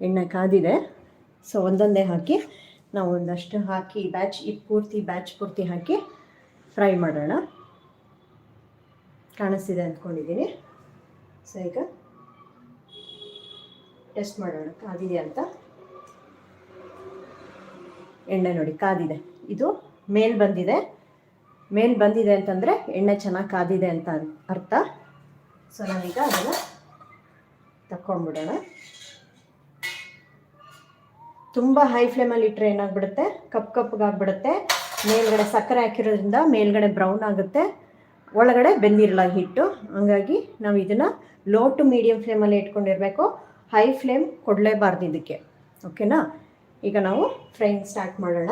ಎಣ್ಣೆ ಕಾದಿದೆ. ಸೊ ಒಂದೊಂದೇ ಹಾಕಿ ನಾವು ಒಂದಷ್ಟು ಹಾಕಿ ಬ್ಯಾಚ್ ಪೂರ್ತಿ ಹಾಕಿ ಫ್ರೈ ಮಾಡೋಣ. ಕಾಣಿಸ್ತಿದೆ ಅಂದ್ಕೊಂಡಿದ್ದೀನಿ. ಸೊ ಈಗ ಟೆಸ್ಟ್ ಮಾಡೋಣ ಕಾದಿದೆ ಅಂತ. ಎಣ್ಣೆ ನೋಡಿ ಕಾದಿದೆ. ಇದು ಮೇಲ್ ಬಂದಿದೆ ಅಂತಂದರೆ ಎಣ್ಣೆ ಚೆನ್ನಾಗಿ ಕಾದಿದೆ ಅಂತ ಅರ್ಥ. ಸೊ ನಾವೀಗ ಅದನ್ನು ತಕ್ಕೊಂಡ್ಬಿಡೋಣ. ತುಂಬ ಹೈ ಫ್ಲೇಮಲ್ಲಿ ಇಟ್ಟರೆ ಏನಾಗ್ಬಿಡುತ್ತೆ, ಕಪ್ಪಗಾಗ್ಬಿಡುತ್ತೆ. ಮೇಲ್ಗಡೆ ಸಕ್ಕರೆ ಹಾಕಿರೋದ್ರಿಂದ ಮೇಲ್ಗಡೆ ಬ್ರೌನ್ ಆಗುತ್ತೆ, ಒಳಗಡೆ ಬೆಂದಿರಲ್ಲ ಹಿಟ್ಟು. ಹಂಗಾಗಿ ನಾವು ಇದನ್ನು ಲೋ ಟು ಮೀಡಿಯಮ್ ಫ್ಲೇಮಲ್ಲಿ ಇಟ್ಕೊಂಡಿರಬೇಕು. ಹೈ ಫ್ಲೇಮ್ ಕೊಡಲೇಬಾರ್ದು ಇದಕ್ಕೆ. ಓಕೆನಾ. ಈಗ ನಾವು ಫ್ರೈಯಿಂಗ್ ಸ್ಟಾರ್ಟ್ ಮಾಡೋಣ.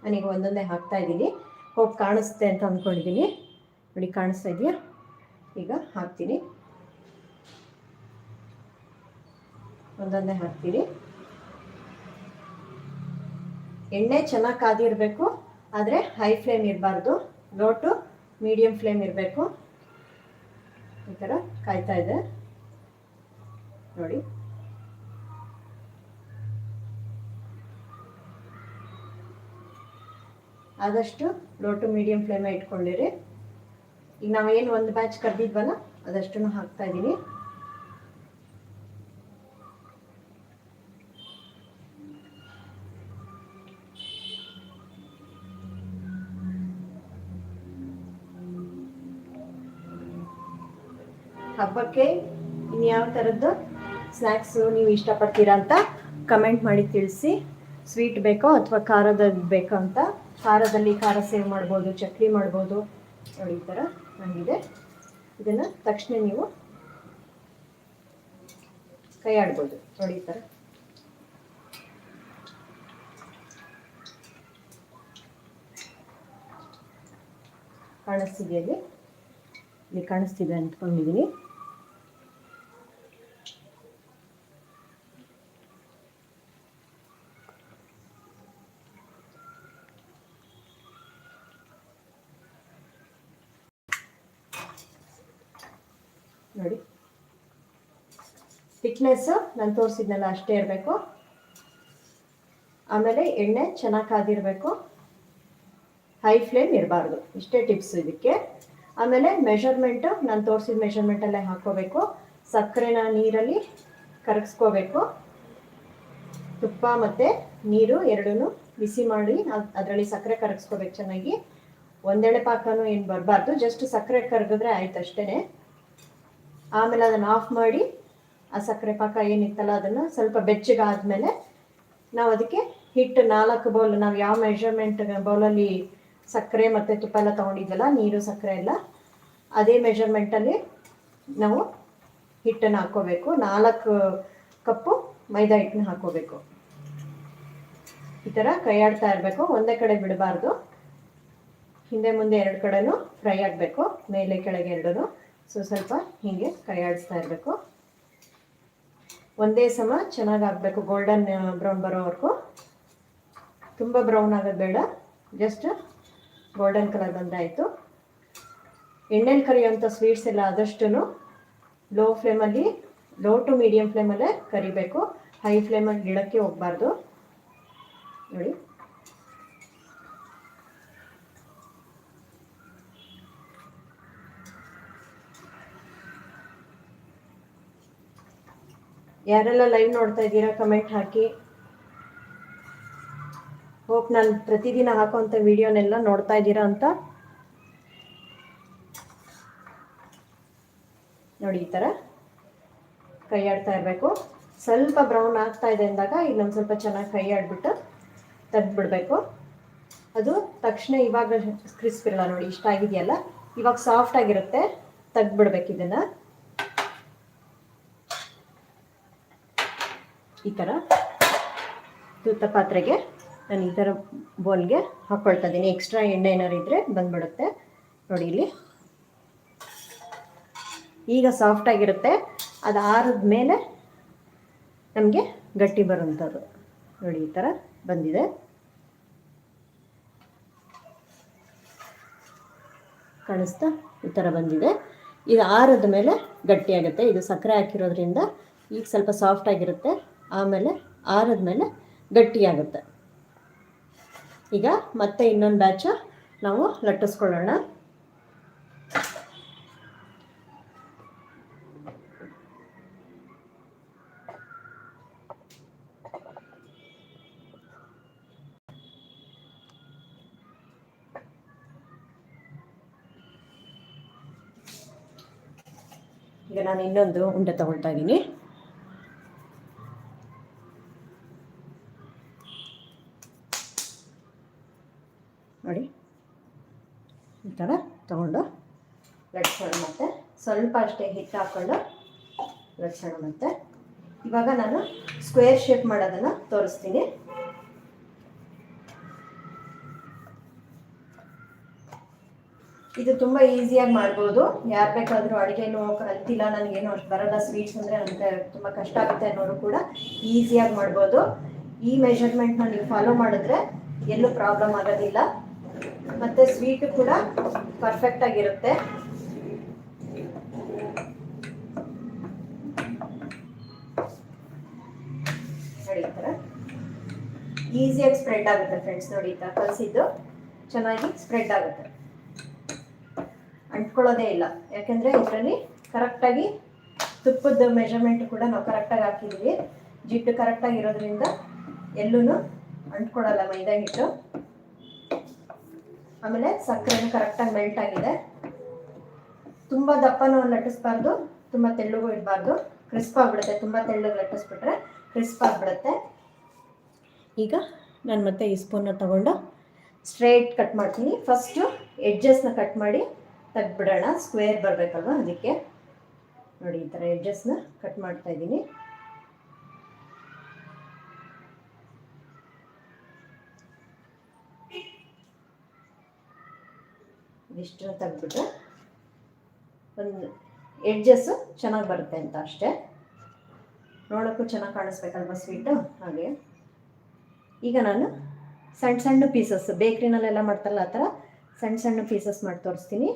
ನಾನೀಗ ಒಂದೊಂದೇ ಹಾಕ್ತಾಯಿದ್ದೀನಿ. ಹೋಗಿ ಕಾಣಿಸುತ್ತೆ ಅಂತ ಅಂದ್ಕೊಂಡಿದ್ದೀನಿ. ನೋಡಿ ಕಾಣಿಸ್ತಾ ಇದೆಯಾ. ಈಗ ಹಾಕ್ತೀನಿ, ಒಂದೊಂದೇ ಹಾಕ್ತೀನಿ. ಎಣ್ಣೆ ಚೆನ್ನಾಗಿ ಕಾದಿರಬೇಕು, ಆದರೆ ಹೈ ಫ್ಲೇಮ್ ಇರಬಾರ್ದು, ಲೋ ಟು ಮೀಡಿಯಮ್ ಫ್ಲೇಮ್ ಇರಬೇಕು. ಈ ಥರ ಕಾಯ್ತಾ ಇದೆ ನೋಡಿ. ಆದಷ್ಟು ಲೋ ಟು ಮೀಡಿಯಮ್ ಫ್ಲೇಮೇ ಇಟ್ಕೊಂಡಿರಿ. ಈಗ ನಾವೇನು ಒಂದು ಬ್ಯಾಚ್ ಕರೆದಿದ್ವಲ್ಲ ಅದಷ್ಟನ್ನು ಹಾಕ್ತಾ ಇದ್ದೀನಿ. ಹಬ್ಬಕ್ಕೆ ಇನ್ಯಾವ ಥರದ್ದು ಸ್ನ್ಯಾಕ್ಸು ನೀವು ಇಷ್ಟಪಡ್ತೀರಾ ಅಂತ ಕಮೆಂಟ್ ಮಾಡಿ ತಿಳಿಸಿ. ಸ್ವೀಟ್ ಬೇಕೋ ಅಥವಾ ಖಾರದ್ದು ಬೇಕೋ ಅಂತ. ಖಾರದಲ್ಲಿ ಖಾರ ಸೇವ್ ಮಾಡ್ಬೋದು, ಚಕ್ಲಿ ಮಾಡ್ಬೋದು. ನೋಡಿ ಈ ಥರ ಆಗಿದೆ. ಇದನ್ನು ತಕ್ಷಣ ನೀವು ಕೈ ಆಡ್ಬೋದು. ನೋಡಿ ಈ ಥರ ಕಾಣಿಸ್ತಿದೆಯಲ್ಲಿ ಇಲ್ಲಿ ಕಾಣಿಸ್ತಿದೆ ಅಂದ್ಕೊಂಡಿದ್ದೀನಿ. ನೋಡಿ. ಥಿಕ್ನೆಸ್ಸು ನಾನು ತೋರಿಸಿದ್ನಲ್ಲ ಅಷ್ಟೇ ಇರಬೇಕು. ಆಮೇಲೆ ಎಣ್ಣೆ ಚೆನ್ನಾಗಿ ಕಾದಿರಬೇಕು, ಹೈ ಫ್ಲೇಮ್ ಇರಬಾರ್ದು. ಇಷ್ಟೇ ಟಿಪ್ಸು ಇದಕ್ಕೆ. ಆಮೇಲೆ ಮೆಷರ್ಮೆಂಟು ನಾನು ತೋರಿಸಿದ ಮೆಷರ್ಮೆಂಟಲ್ಲೇ ಹಾಕ್ಕೋಬೇಕು. ಸಕ್ಕರೆನ ನೀರಲ್ಲಿ ಕರಗಿಸ್ಕೋಬೇಕು. ತುಪ್ಪ ಮತ್ತು ನೀರು ಎರಡೂ ಬಿಸಿ ಮಾಡಿ ಅದರಲ್ಲಿ ಸಕ್ಕರೆ ಕರಗಿಸ್ಕೋಬೇಕು ಚೆನ್ನಾಗಿ. ಒಂದೆಳೆ ಪಾಕನೂ ಏನು ಬರಬಾರ್ದು, ಜಸ್ಟ್ ಸಕ್ಕರೆ ಕರಗಿದ್ರೆ ಆಯ್ತು ಅಷ್ಟೇ. ಆಮೇಲೆ ಅದನ್ನು ಆಫ್ ಮಾಡಿ ಆ ಸಕ್ಕರೆ ಪಾಕ ಏನಿತ್ತಲ್ಲ ಅದನ್ನು ಸ್ವಲ್ಪ ಬೆಚ್ಚಗಾದ್ಮೇಲೆ ನಾವು ಅದಕ್ಕೆ ಹಿಟ್ಟು 4 ಬೌಲ್, ನಾವು ಯಾವ ಮೆಷರ್ಮೆಂಟ್ ಬೌಲಲ್ಲಿ ಸಕ್ಕರೆ ಮತ್ತು ತುಪ್ಪ ಎಲ್ಲ ತೊಗೊಂಡಿದ್ವಲ್ಲ, ನೀರು ಸಕ್ಕರೆ ಎಲ್ಲ, ಅದೇ ಮೆಷರ್ಮೆಂಟಲ್ಲಿ ನಾವು ಹಿಟ್ಟನ್ನು ಹಾಕ್ಕೋಬೇಕು. 4 ಕಪ್ಪು ಮೈದಾ ಹಿಟ್ಟನ್ನ ಹಾಕ್ಕೋಬೇಕು. ಈ ಥರ ಕೈ ಆಡ್ತಾ ಇರಬೇಕು, ಒಂದೇ ಕಡೆ ಬಿಡಬಾರ್ದು. ಹಿಂದೆ ಮುಂದೆ 2 ಕಡೆನೂ ಫ್ರೈ ಆಗಬೇಕು, ಮೇಲೆ ಕೆಳಗೆ ಎರಡೂ. ಸ್ವಲ್ಪ ಹೀಗೆ ಕೈ ಆಡಿಸ್ತಾ ಇರಬೇಕು. ಒಂದೇ ಸಮ ಚೆನ್ನಾಗಿ ಆಗಬೇಕು, ಗೋಲ್ಡನ್ ಬ್ರೌನ್ ಬರೋವರೆಗೂ. ತುಂಬ ಬ್ರೌನ್ ಆಗೋದು ಬೇಡ, ಜಸ್ಟ್ ಗೋಲ್ಡನ್ ಕಲರ್ ಬಂದರೆ ಆಯಿತು. ಎಣ್ಣೆಲಿ ಕರಿಯುವಂಥ ಸ್ವೀಟ್ಸ್ ಎಲ್ಲ ಆದಷ್ಟು ಲೋ ಫ್ಲೇಮಲ್ಲಿ, ಲೋ ಟು ಮೀಡಿಯಮ್ ಫ್ಲೇಮಲ್ಲೇ ಕರಿಬೇಕು. ಹೈ ಫ್ಲೇಮಲ್ಲಿ ಗಿಡಕ್ಕೆ ಹೋಗಬಾರ್ದು. ನೋಡಿ, ಯಾರೆಲ್ಲ ಲೈವ್ ನೋಡ್ತಾ ಇದ್ದೀರಾ ಕಮೆಂಟ್ ಹಾಕಿ. ಹೋಪ್ ನಾನು ಪ್ರತಿದಿನ ಹಾಕೋಂಥ ವಿಡಿಯೋನೆಲ್ಲ ನೋಡ್ತಾ ಇದ್ದೀರಾ ಅಂತ. ನೋಡಿ, ಈ ಥರ ಕೈ ಆಡ್ತಾ ಇರಬೇಕು. ಸ್ವಲ್ಪ ಬ್ರೌನ್ ಆಗ್ತಾ ಇದೆ ಅಂದಾಗ ಇಲ್ಲೊಂದು ಸ್ವಲ್ಪ ಚೆನ್ನಾಗಿ ಕೈ ಆಡ್ಬಿಟ್ಟು ತೆಗೆದ್ಬಿಡ್ಬೇಕು. ಅದು ತಕ್ಷಣ ಇವಾಗ ಕ್ರಿಸ್ಪ್ ಇರಲ್ಲ ನೋಡಿ, ಇಷ್ಟ ಆಗಿದೆಯಲ್ಲ, ಇವಾಗ ಸಾಫ್ಟ್ ಆಗಿರುತ್ತೆ, ತೆಗೆದ್ಬಿಡ್ಬೇಕು ಇದನ್ನು. ಈ ಥರ ತೂತ ಪಾತ್ರೆಗೆ ನಾನು ಈ ಥರ ಬೌಲ್ಗೆ ಹಾಕ್ಕೊಳ್ತಾ ಇದ್ದೀನಿ. ಎಕ್ಸ್ಟ್ರಾ ಎಣ್ಣೆ ಏನಾರು ಇದ್ದರೆ ಬಂದ್ಬಿಡುತ್ತೆ. ನೋಡಿ, ಇಲ್ಲಿ ಈಗ ಸಾಫ್ಟಾಗಿರುತ್ತೆ. ಅದು ಆರಿದ ಮೇಲೆ ನಮಗೆ ಗಟ್ಟಿ ಬರುವಂಥದ್ದು. ನೋಡಿ, ಈ ಥರ ಬಂದಿದೆ. ಕಾಣಿಸ್ತಾ? ಈ ಥರ ಬಂದಿದೆ. ಇದು ಆರಿದ ಮೇಲೆ ಗಟ್ಟಿಯಾಗುತ್ತೆ. ಇದು ಸಕ್ಕರೆ ಹಾಕಿರೋದ್ರಿಂದ ಈಗ ಸ್ವಲ್ಪ ಸಾಫ್ಟಾಗಿರುತ್ತೆ, ಆಮೇಲೆ ಆರಿದ್ಮೇಲೆ ಗಟ್ಟಿಯಾಗುತ್ತೆ. ಈಗ ಮತ್ತೆ ಇನ್ನೊಂದು ಬ್ಯಾಚ್ ನಾವು ಲಟ್ಟಿಸ್ಕೊಳ್ಳೋಣ. ಈಗ ನಾನು ಇನ್ನೊಂದು ಉಂಡೆ ತಗೊಳ್ತಾ ಇದ್ದೀನಿ. ನೋಡಿ, ಈ ಥರ ತಗೊಂಡು ಲಟ್ಸೋಣ. ಮತ್ತೆ ಸ್ವಲ್ಪ ಅಷ್ಟೇ ಹಿಟ್ಟು ಹಾಕ್ಕೊಂಡು ಲಟ್ಸೋಣ. ಮತ್ತೆ ಇವಾಗ ನಾನು ಸ್ಕ್ವೇರ್ ಶೇಪ್ ಮಾಡೋದನ್ನು ತೋರಿಸ್ತೀನಿ. ಇದು ತುಂಬ ಈಸಿಯಾಗಿ ಮಾಡ್ಬೋದು. ಯಾರು ಬೇಕಾದರೂ ಅಡುಗೆನೂ ಕಲ್ತಿಲ್ಲ, ನನಗೇನು ಅಷ್ಟು ಬರೋಲ್ಲ ಸ್ವೀಟ್ಸ್ ಅಂದರೆ, ನನಗೆ ತುಂಬ ಕಷ್ಟ ಆಗುತ್ತೆ ಅನ್ನೋರು ಕೂಡ ಈಸಿಯಾಗಿ ಮಾಡ್ಬೋದು. ಈ ಮೆಷರ್ಮೆಂಟ್ನ ನೀವು ಫಾಲೋ ಮಾಡಿದ್ರೆ ಎಲ್ಲೂ ಪ್ರಾಬ್ಲಮ್ ಆಗೋದಿಲ್ಲ, ಮತ್ತು ಸ್ವೀಟು ಕೂಡ ಪರ್ಫೆಕ್ಟಾಗಿರುತ್ತೆ. ನೋಡಿ, ಈ ಥರ ಈಸಿಯಾಗಿ ಸ್ಪ್ರೆಡ್ ಆಗುತ್ತೆ ಫ್ರೆಂಡ್ಸ್. ನೋಡಿ, ಈ ಥರ ಕಲಿಸಿದ್ದು ಚೆನ್ನಾಗಿ ಸ್ಪ್ರೆಡ್ ಆಗುತ್ತೆ, ಅಂಟ್ಕೊಳ್ಳೋದೇ ಇಲ್ಲ. ಯಾಕೆಂದರೆ ಇದರಲ್ಲಿ ಕರೆಕ್ಟಾಗಿ ತುಪ್ಪದ ಮೆಷರ್ಮೆಂಟ್ ಕೂಡ ನಾವು ಕರೆಕ್ಟಾಗಿ ಹಾಕಿದ್ದೀವಿ. ಜಿಡ್ಡು ಕರೆಕ್ಟಾಗಿ ಇರೋದ್ರಿಂದ ಎಲ್ಲೂ ಅಂಟ್ಕೊಳ್ಳಲ್ಲ ಮೈದಾ ಹಿಟ್ಟು. ಆಮೇಲೆ ಸಕ್ಕರೆನೂ ಕರೆಕ್ಟಾಗಿ ಮೆಲ್ಟ್ ಆಗಿದೆ. ತುಂಬ ದಪ್ಪನೂ ಲಟ್ಟಿಸ್ಬಾರ್ದು, ತುಂಬ ತೆಳ್ಳಗೂ ಇರಬಾರ್ದು, ಕ್ರಿಸ್ಪ್ ಆಗಿಬಿಡುತ್ತೆ. ತುಂಬ ತೆಳ್ಳಗೆ ಲಟ್ಟಿಸ್ಬಿಟ್ರೆ ಕ್ರಿಸ್ಪ್ ಆಗಿಬಿಡುತ್ತೆ. ಈಗ ನಾನು ಮತ್ತೆ ಈ ಸ್ಪೂನ್ನ ತಗೊಂಡು ಸ್ಟ್ರೈಟ್ ಕಟ್ ಮಾಡ್ತೀನಿ. ಫಸ್ಟು ಎಡ್ಜಸ್ನ ಕಟ್ ಮಾಡಿ ತೆಗ್ದುಬಿಡೋಣ, ಸ್ಕ್ವೇರ್ ಬರಬೇಕಲ್ವ ಅದಕ್ಕೆ. ನೋಡಿ, ಈ ಥರ ಎಡ್ಜಸ್ನ ಕಟ್ ಮಾಡ್ತಾ ಇದ್ದೀನಿ. ಇದಿಷ್ಟನ್ನು ತೆಗೆದ್ಬಿಟ್ರೆ ಒಂದು ಎಡ್ಜಸ್ಸು ಚೆನ್ನಾಗಿ ಬರುತ್ತೆ ಅಂತ ಅಷ್ಟೇ. ನೋಡೋಕ್ಕೂ ಚೆನ್ನಾಗಿ ಕಾಣಿಸ್ಬೇಕಲ್ವ ಸ್ವೀಟು, ಹಾಗೆ. ಈಗ ನಾನು ಸಣ್ಣ ಸಣ್ಣ ಪೀಸಸ್, ಬೇಕ್ರಿನಲ್ಲೆಲ್ಲ ಮಾಡ್ತಾರಲ್ಲ ಆ ಥರ ಸಣ್ಣ ಸಣ್ಣ ಪೀಸಸ್ ಮಾಡಿ ತೋರಿಸ್ತೀನಿ.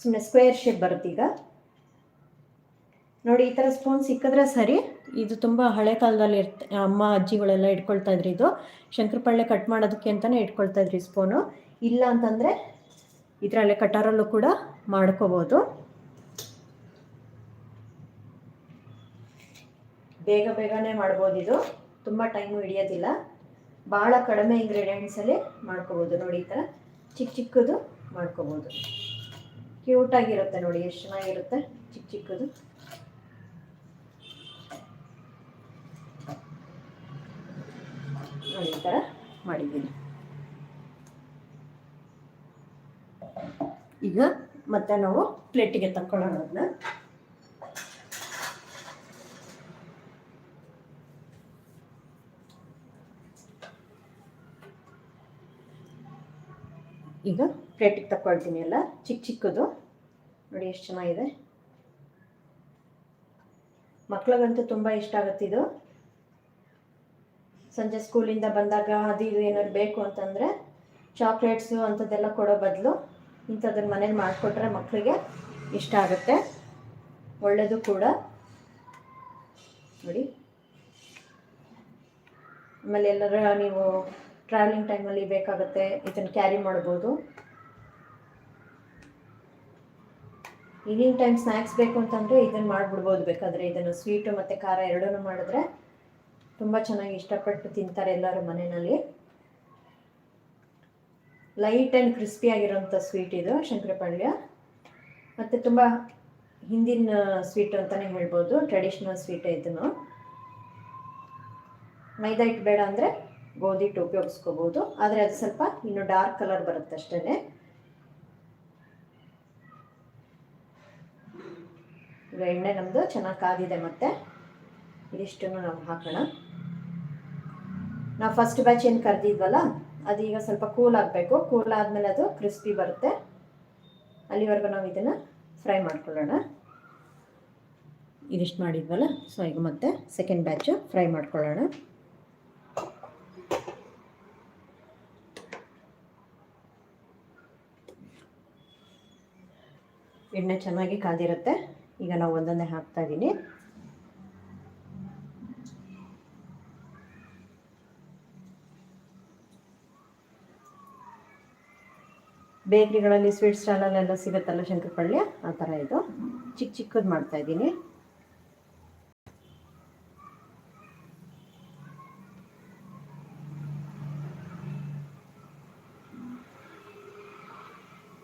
ಸುಮ್ಮನೆ ಸ್ಕ್ವೇರ್ ಶೇಪ್ ಬರುತ್ತೆ. ಈಗ ನೋಡಿ ಈ ಥರ ಸ್ಪೂನ್ ಸಿಕ್ಕಿದ್ರೆ ಸರಿ. ಇದು ತುಂಬ ಹಳೆ ಕಾಲದಲ್ಲಿ ಅಮ್ಮ ಅಜ್ಜಿಗಳೆಲ್ಲ ಇಟ್ಕೊಳ್ತಾ ಇದ್ರಿ. ಇದು ಶಂಕರಪಳ್ಳಿ ಕಟ್ ಮಾಡೋದಕ್ಕೆ ಅಂತಲೇ ಇಟ್ಕೊಳ್ತಾ ಇದ್ರಿ ಸ್ಪೂನು. ಇಲ್ಲ ಅಂತಂದರೆ ಇದರಲ್ಲೇ ಕಟಾರಲ್ಲೂ ಕೂಡ ಮಾಡ್ಕೋಬೋದು. ಬೇಗನೆ ಮಾಡ್ಬೋದು. ಇದು ತುಂಬ ಟೈಮು ಹಿಡಿಯೋದಿಲ್ಲ. ಭಾಳ ಕಡಿಮೆ ಇಂಗ್ರೀಡಿಯೆಂಟ್ಸಲ್ಲಿ ಮಾಡ್ಕೋಬೋದು. ನೋಡಿ ಈ ಥರ ಚಿಕ್ಕದು ಮಾಡ್ಕೋಬೋದು. ಕ್ಯೂಟಾಗಿರುತ್ತೆ ನೋಡಿ, ಎಷ್ಟು ಚೆನ್ನಾಗಿರುತ್ತೆ ಚಿಕ್ಕದು. ನೋಡಿ ಈ ಥರ ಮಾಡಿದ್ದೀನಿ. ಈಗ ಮತ್ತೆ ನಾವು ಪ್ಲೇಟಿಗೆ ತಕ್ಕೊಳ್ಳೋಣ ಅದನ್ನ. ಈಗ ಪ್ಲೇಟಿಗೆ ತಕ್ಕೊಳ್ತೀನಿ ಎಲ್ಲ ಚಿಕ್ಕದು. ನೋಡಿ ಎಷ್ಟು ಚೆನ್ನಾಗಿದೆ. ಮಕ್ಳಿಗಂತೂ ತುಂಬ ಇಷ್ಟ ಆಗುತ್ತೆ ಇದು. ಸಂಜೆ ಸ್ಕೂಲಿಂದ ಬಂದಾಗ ಅದು ಇದು ಏನಾದ್ರು ಬೇಕು ಅಂತಂದರೆ ಚಾಕ್ಲೇಟ್ಸು ಅಂಥದ್ದೆಲ್ಲ ಕೊಡೋ ಬದಲು ಇಂಥದ್ದನ್ನು ಮನೇಲಿ ಮಾಡಿಕೊಟ್ರೆ ಮಕ್ಕಳಿಗೆ ಇಷ್ಟ ಆಗುತ್ತೆ, ಒಳ್ಳೆಯದು ಕೂಡ. ನೋಡಿ, ಆಮೇಲೆ ಎಲ್ಲರ ನೀವು ಟ್ರಾವೆಲಿಂಗ್ ಟೈಮಲ್ಲಿ ಬೇಕಾಗುತ್ತೆ, ಇದನ್ನು ಕ್ಯಾರಿ ಮಾಡ್ಬೋದು. ಈವ್ನಿಂಗ್ ಟೈಮ್ ಸ್ನ್ಯಾಕ್ಸ್ ಬೇಕು ಅಂತಂದರೆ ಇದನ್ನು ಮಾಡಿಬಿಡ್ಬೋದು ಬೇಕಾದರೆ. ಇದನ್ನು ಸ್ವೀಟು ಮತ್ತು ಖಾರ ಎರಡೂ ಮಾಡಿದ್ರೆ ತುಂಬ ಚೆನ್ನಾಗಿ ಇಷ್ಟಪಟ್ಟು ತಿಂತಾರೆ ಎಲ್ಲರೂ ಮನೆಯಲ್ಲಿ. ಲೈಟ್ ಆ್ಯಂಡ್ ಕ್ರಿಸ್ಪಿಯಾಗಿರೋಂಥ ಸ್ವೀಟ್ ಇದು ಶಂಕರಪಾಳ್ಯ. ಮತ್ತು ತುಂಬ ಹಿಂದಿನ ಸ್ವೀಟ್ ಅಂತಲೇ ಹೇಳ್ಬೋದು, ಟ್ರೆಡಿಷ್ನಲ್ ಸ್ವೀಟ್ ಇದನ್ನು. ಮೈದಾ ಹಿಟ್ಟು ಬೇಡ ಅಂದರೆ ಗೋಧಿ ಹಿಟ್ಟು ಉಪಯೋಗಿಸ್ಕೋಬೋದು, ಆದರೆ ಅದು ಸ್ವಲ್ಪ ಇನ್ನು ಡಾರ್ಕ್ ಕಲರ್ ಬರುತ್ತೆ ಅಷ್ಟೇ. ಈಗ ಎಣ್ಣೆ ನಮ್ಮದು ಚೆನ್ನಾಗಿ ಕಾದಿದೆ. ಮತ್ತು ಇದಿಷ್ಟನ್ನು ನಾವು ಹಾಕೋಣ. ನಾವು ಫಸ್ಟ್ ಬ್ಯಾಚ್ ಏನು ಕರೆದಿದ್ವಲ್ಲ ಅದೀಗ ಸ್ವಲ್ಪ ಕೂಲ್ ಆಗಬೇಕು. ಕೂಲ್ ಆದಮೇಲೆ ಅದು ಕ್ರಿಸ್ಪಿ ಬರುತ್ತೆ. ಅಲ್ಲಿವರೆಗೂ ನಾವು ಇದನ್ನು ಫ್ರೈ ಮಾಡ್ಕೊಳ್ಳೋಣ. ಇದಿಷ್ಟು ಮಾಡಿದ್ವಲ್ಲ, ಸೊ ಈಗ ಮತ್ತೆ ಸೆಕೆಂಡ್ ಬ್ಯಾಚು ಫ್ರೈ ಮಾಡ್ಕೊಳ್ಳೋಣ. ಎಣ್ಣೆ ಚೆನ್ನಾಗಿ ಕಾದಿರುತ್ತೆ. ಈಗ ನಾವು ಒಂದೊಂದೇ ಹಾಕ್ತಾ ಇದ್ದೀನಿ. ಬೇಕ್ರಿಗಳಲ್ಲಿ ಸ್ವೀಟ್ ಸ್ಟಾಲಲ್ಲೆಲ್ಲ ಸಿಗುತ್ತಲ್ಲ ಶಂಕರಪಳ್ಳಿ, ಆ ಥರ ಇದು ಚಿಕ್ಕದು ಮಾಡ್ತಾಯಿದ್ದೀನಿ.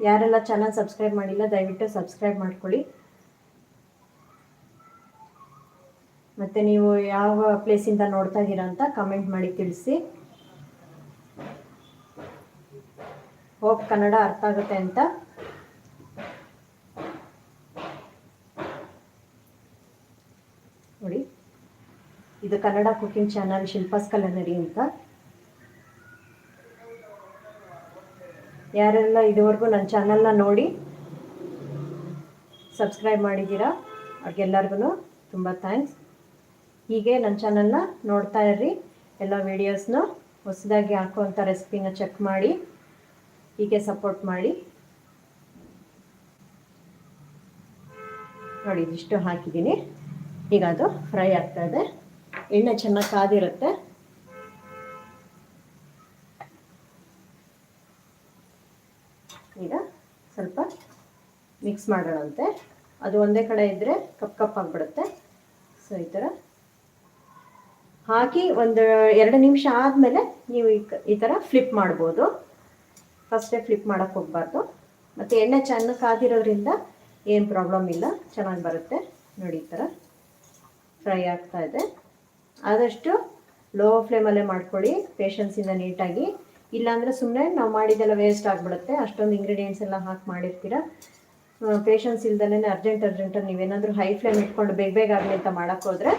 ಯಾರೆಲ್ಲ ಚಾನಲ್ ಸಬ್ಸ್ಕ್ರೈಬ್ ಮಾಡಿಲ್ಲ ದಯವಿಟ್ಟು ಸಬ್ಸ್ಕ್ರೈಬ್ ಮಾಡ್ಕೊಳ್ಳಿ. ಮತ್ತು ನೀವು ಯಾವ ಪ್ಲೇಸಿಂದ ನೋಡ್ತಾ ಇದ್ದೀರಾ ಅಂತ ಕಮೆಂಟ್ ಮಾಡಿ ತಿಳಿಸಿ. ಹೋಪ್ ಕನ್ನಡ ಅರ್ಥ ಆಗುತ್ತೆ ಅಂತ. ನೋಡಿ, ಇದು ಕನ್ನಡ ಕುಕಿಂಗ್ ಚಾನಲ್ ಶಿಲ್ಪಾಸ್ ಕಲನರಿ ಅಂತ. ಯಾರೆಲ್ಲ ಇದುವರೆಗೂ ನನ್ನ ಚಾನಲ್ನ ನೋಡಿ ಸಬ್ಸ್ಕ್ರೈಬ್ ಮಾಡಿದ್ದೀರಾ ಅವ್ರಿಗೆಲ್ಲರಿಗೂ ತುಂಬ ಥ್ಯಾಂಕ್ಸ್. ಹೀಗೆ ನನ್ನ ಚಾನಲ್ನ ನೋಡ್ತಾ ಇರ್ರಿ. ಎಲ್ಲ ವೀಡಿಯೋಸ್ನ ಹೊಸದಾಗಿ ಹಾಕುವಂಥ ರೆಸಿಪಿನ ಚೆಕ್ ಮಾಡಿ ಹೀಗೆ ಸಪೋರ್ಟ್ ಮಾಡಿ. ನೋಡಿ, ಇದಿಷ್ಟು ಹಾಕಿದ್ದೀನಿ. ಈಗ ಅದು ಫ್ರೈ ಆಗ್ತಾಯಿದೆ. ಎಣ್ಣೆ ಚೆನ್ನಾಗಿ ಕಾದಿರುತ್ತೆ. ಈಗ ಸ್ವಲ್ಪ ಮಿಕ್ಸ್ ಮಾಡೋಣಂತೆ. ಅದು ಒಂದೇ ಕಡೆ ಇದ್ದರೆ ಕಪ್ ಆಗಿಬಿಡುತ್ತೆ. ಸೊ ಈ ಥರ ಹಾಕಿ ಒಂದು 2 ನಿಮಿಷ ಆದಮೇಲೆ ನೀವು ಈ ಥರ ಫ್ಲಿಪ್ ಮಾಡ್ಬೋದು. ಫಸ್ಟೇ ಫ್ಲಿಪ್ ಮಾಡೋಕ್ಕೆ ಹೋಗಬಾರ್ದು. ಮತ್ತು ಎಣ್ಣೆ ಚೆನ್ನಾಗಿ ಕಾದಿರೋದ್ರಿಂದ ಏನು ಪ್ರಾಬ್ಲಮ್ ಇಲ್ಲ, ಚೆನ್ನಾಗಿ ಬರುತ್ತೆ. ನೋಡಿ, ಈ ಥರ ಫ್ರೈ ಆಗ್ತಾಯಿದೆ. ಆದಷ್ಟು ಲೋ ಫ್ಲೇಮಲ್ಲೇ ಮಾಡ್ಕೊಳ್ಳಿ, ಪೇಷನ್ಸಿಂದ ನೀಟಾಗಿ. ಇಲ್ಲಾಂದರೆ ಸುಮ್ಮನೆ ನಾವು ಮಾಡಿದ್ದೆಲ್ಲ ವೇಸ್ಟ್ ಆಗಿಬಿಡುತ್ತೆ. ಅಷ್ಟೊಂದು ಇಂಗ್ರೀಡಿಯೆಂಟ್ಸ್ ಎಲ್ಲ ಹಾಕಿ ಮಾಡಿರ್ತೀರ. ಪೇಷನ್ಸ್ ಇಲ್ದಲೇ ಅರ್ಜೆಂಟಲ್ಲಿ ನೀವೇನಾದರೂ ಹೈ ಫ್ಲೇಮ್ ಇಟ್ಕೊಂಡು ಬೇಗ ಆಗಲಿ ಅಂತ ಮಾಡೋಕ್ಕೋದ್ರೆ